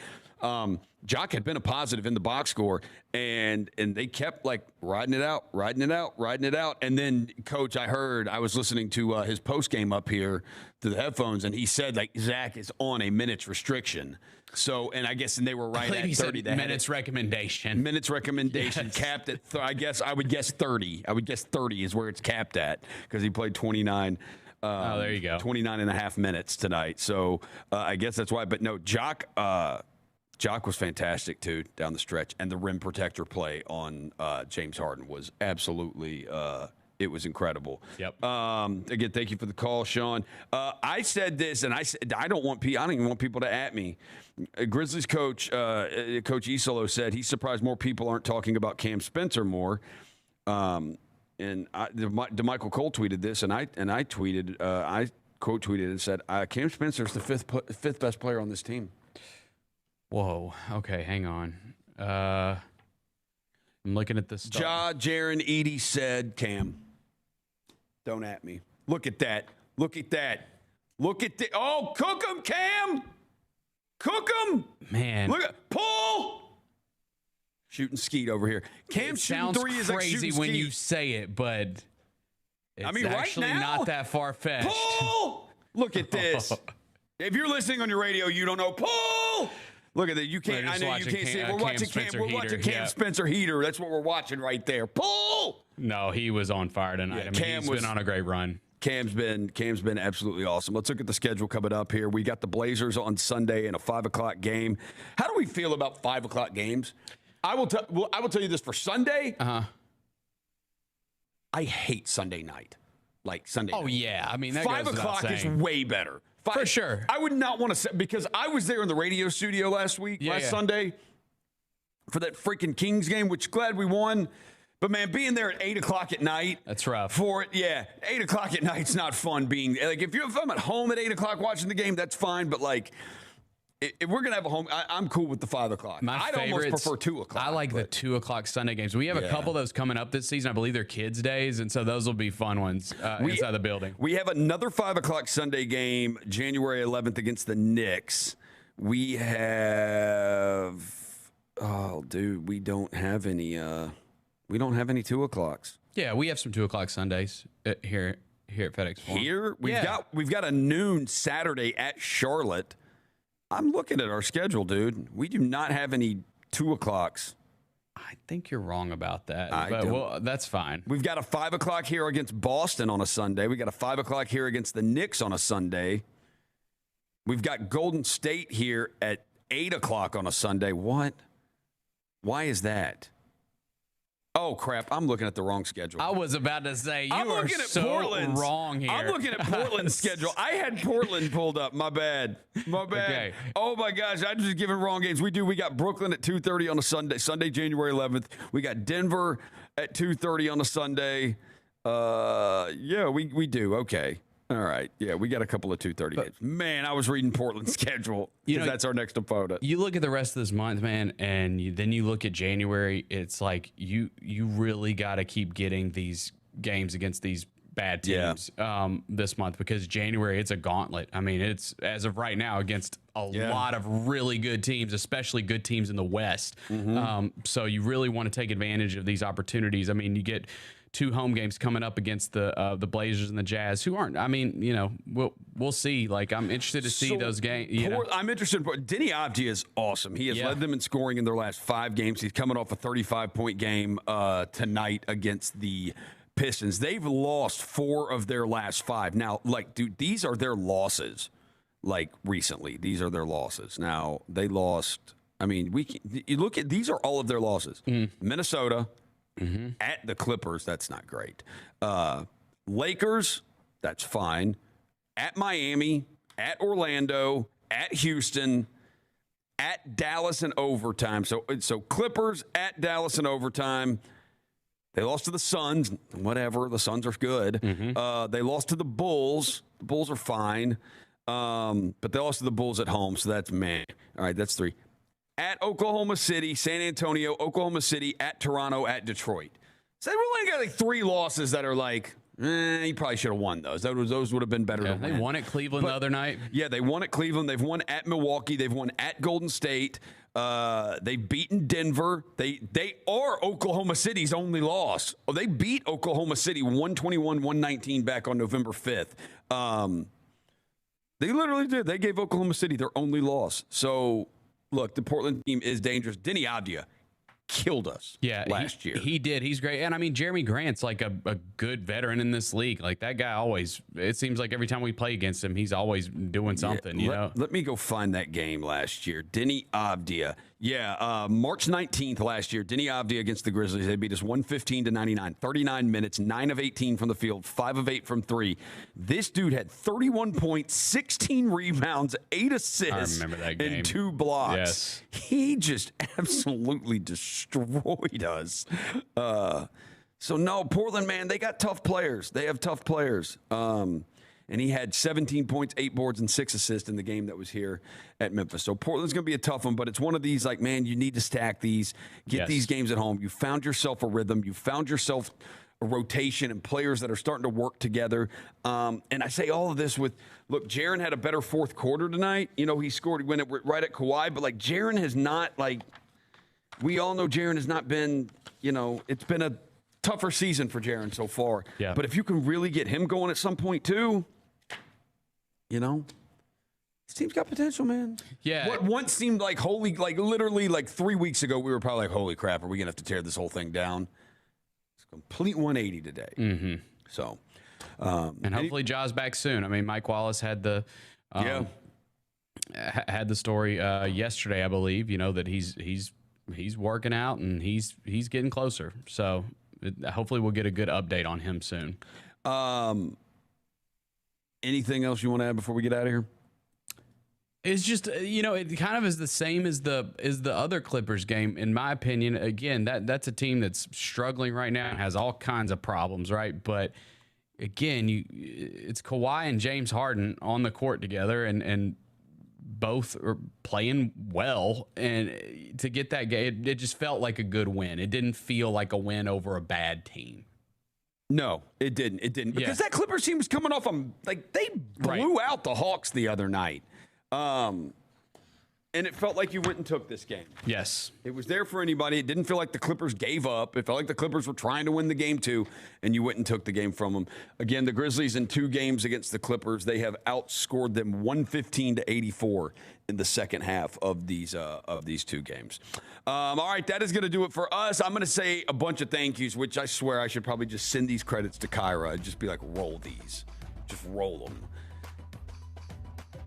Jock had been a positive in the box score, and they kept like riding it out. And then, Coach, I was listening to his post game up here through the headphones, and he said like Zach is on a minutes restriction. So, and I guess they were right at 30. Minutes recommendation. Minutes recommendation capped at. I would guess 30. I would guess 30 is where it's capped at because he played 29. There you go. 29 and a half minutes tonight. So I guess that's why. But no, Jock was fantastic too down the stretch, and the rim protector play on James Harden was absolutely. It was incredible. Yep. Again, thank you for the call, Sean. I said this, and I said I don't even want people to at me. Grizzlies coach Coach Isolo said he's surprised more people aren't talking about Cam Spencer more. And DeMichael Cole tweeted this, and I tweeted, I quote tweeted and said, Cam Spencer's the fifth best player on this team. Whoa. Okay, hang on. I'm looking at this. Jaren Edey said, Cam. Don't at me. Look at that. Look at that. Look at the. Oh, cook him, Cam. Cook him. Man. Look at pull. Shooting skeet over here. Cam shooting three is like crazy when you say it, but it's actually right now, not that far-fetched. Pull. Look at this. If you're listening on your radio, you don't know. Pull. Look at that. You can't. I know you can't see it. We're watching Cam Spencer Heater. That's what we're watching right there. Pull. No, he was on fire tonight. Yeah, he's been on a great run. Cam's been absolutely awesome. Let's look at the schedule coming up here. We got the Blazers on Sunday in a 5:00 game. How do we feel about 5:00 games? I will tell you this for Sunday. I hate Sunday night. Like Sunday. Oh night. Yeah, I mean that 5:00 is way better. For sure. I would not want to say, because I was there in the radio studio last Sunday for that freaking Kings game, which glad we won. But man, being there at 8:00 at night. That's rough. 8:00 at night's not fun being like, if I'm at home at 8:00 watching the game, that's fine. But like, if we're going to have a home, I'm cool with the 5:00. I'd almost prefer 2:00. I like the 2:00 Sunday games. We have a couple of those coming up this season. I believe they're kids' days, and so those will be fun ones inside the building. We have another 5:00 Sunday game, January 11th against the Knicks. We have, we don't have any 2:00. Yeah, we have some 2:00 Sundays here at FedEx Forum. Here we've got a noon Saturday at Charlotte. I'm looking at our schedule, dude. We do not have any 2:00. I think you're wrong about that, but that's fine. We've got a 5:00 here against Boston on a Sunday. We got a 5:00 here against the Knicks on a Sunday. We've got Golden State here at 8:00 on a Sunday. What? Why is that? Oh, crap. I'm looking at the wrong schedule. I was about to say, you are so wrong here. I'm looking at Portland's schedule. I had Portland pulled up. My bad. Okay. Oh, my gosh. I'm just giving wrong games. We got Brooklyn at 2:30 on a Sunday, January 11th. We got Denver at 2:30 on a Sunday. We do. Okay. All right. Yeah, we got a couple of 2:30 games. Man, I was reading Portland's schedule because that's our next opponent. You look at the rest of this month, man, and then you look at January. It's like you really got to keep getting these games against these bad teams this month, because January, it's a gauntlet. I mean, it's, as of right now, against a lot of really good teams, especially good teams in the West. So you really want to take advantage of these opportunities. I mean, you get 2 home games coming up against the Blazers and the Jazz, who aren't. I mean, we'll see. Like, I'm interested to see those games. I'm interested. Denny Avdia is awesome. He has led them in scoring in their last 5 games. He's coming off a 35-point game tonight against the Pistons. They've lost 4 of their last 5. Now, like, dude, these are their losses. Like, recently, these are their losses. Now, they lost. I mean, you look at these are all of their losses. Minnesota. At the Clippers, that's not great. Lakers, that's fine. At Miami, at Orlando, at Houston, at Dallas in overtime. So Clippers at Dallas in overtime. They lost to the Suns. Whatever, the Suns are good. They lost to the Bulls. The Bulls are fine. But they lost to the Bulls at home, so that's meh. All right, that's 3. At Oklahoma City, San Antonio, Oklahoma City, at Toronto, at Detroit. So they really got like 3 losses that are like, you probably should have won those. Those would have been better to win. They won at Cleveland the other night. Yeah, they won at Cleveland. They've won at Milwaukee. They've won at Golden State. They've beaten Denver. They are Oklahoma City's only loss. Oh, they beat Oklahoma City 121-119 back on November 5th. They literally did. They gave Oklahoma City their only loss. So, look, the Portland team is dangerous. Denny Avdia killed us last year. He did. He's great. And, I mean, Jeremy Grant's like a good veteran in this league. Like, that guy always – it seems like every time we play against him, he's always doing something, you know? Let me go find that game last year. Denny Avdia. Yeah, March 19th last year, Denny Avdia against the Grizzlies. They beat us 115-99. 39 minutes, 9 of 18 from the field, 5 of 8 from 3. This dude had 31 points, 16 rebounds, 8 assists, and 2 blocks. Yes. He just absolutely destroyed us. So, no, Portland, man, they got tough players. They have tough players. And he had 17 points, 8 boards, and 6 assists in the game that was here at Memphis. So Portland's going to be a tough one, but it's one of these, like, man, you need to stack these, get these games at home. You found yourself a rhythm. You found yourself a rotation and players that are starting to work together. And I say all of this with, look, Jaren had a better fourth quarter tonight. You know, he scored, he went right at Kawhi, but, like, Jaren has not, like, we all know Jaren has not been, you know, it's been a tougher season for Jaren so far. Yeah. But if you can really get him going at some point, too, you know, this team's got potential, man. Yeah. What once seemed like literally 3 weeks ago, we were probably like, holy crap, are we going to have to tear this whole thing down? It's a complete 180 today. So, and hopefully Ja's back soon. I mean, Mike Wallace had the had the story yesterday, I believe, you know, that he's working out and he's getting closer. So hopefully we'll get a good update on him soon. Anything else you want to add before we get out of here? It's just, you know, it kind of is the same as the other Clippers game, in my opinion. Again, that's a team that's struggling right now and has all kinds of problems, right? But again, it's Kawhi and James Harden on the court together, and both are playing well. And to get that game, it just felt like a good win. It didn't feel like a win over a bad team. No, it didn't. It didn't. Because that Clippers team was coming off they blew out the Hawks the other night. And it felt like you went and took this game. Yes. It was there for anybody. It didn't feel like the Clippers gave up. It felt like the Clippers were trying to win the game too, and you went and took the game from them. Again, the Grizzlies in 2 games against the Clippers, they have outscored them 115-84 in the second half of these 2 games. All right, that is going to do it for us. I'm going to say a bunch of thank yous, which I swear I should probably just send these credits to Kyra and just be like, roll these. Just roll them.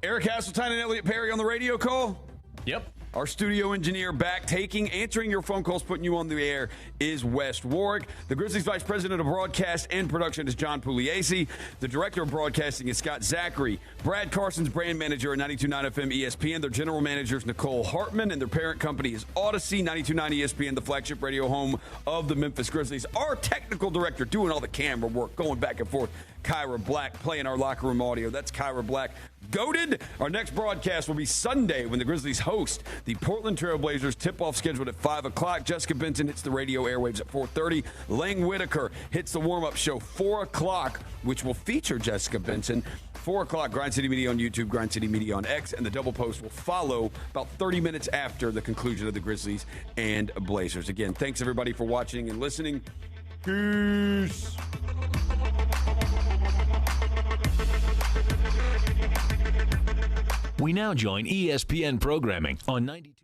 Eric Hasseltine and Elliot Perry on the radio call. Yep. Our studio engineer back answering your phone calls, putting you on the air is West Warwick. The Grizzlies Vice President of Broadcast and Production is John Pugliese. The Director of Broadcasting is Scott Zachary. Brad Carson's brand manager at 92.9 FM ESPN. Their general manager is Nicole Hartman, and their parent company is Odyssey, 92.9 ESPN, the flagship radio home of the Memphis Grizzlies. Our technical director doing all the camera work, going back and forth, Kyra Black, playing our locker room audio. That's Kyra Black. Goated. Our next broadcast will be Sunday when the Grizzlies host the Portland Trail Blazers. Tip-off scheduled at 5 o'clock. Jessica Benson hits the radio airwaves at 4:30. Lang Whitaker hits the warm-up show 4 o'clock, which will feature Jessica Benson. 4 o'clock, Grind City Media on YouTube, Grind City Media on X, and the double post will follow about 30 minutes after the conclusion of the Grizzlies and Blazers. Again, thanks everybody for watching and listening. Peace. We now join ESPN programming on 92.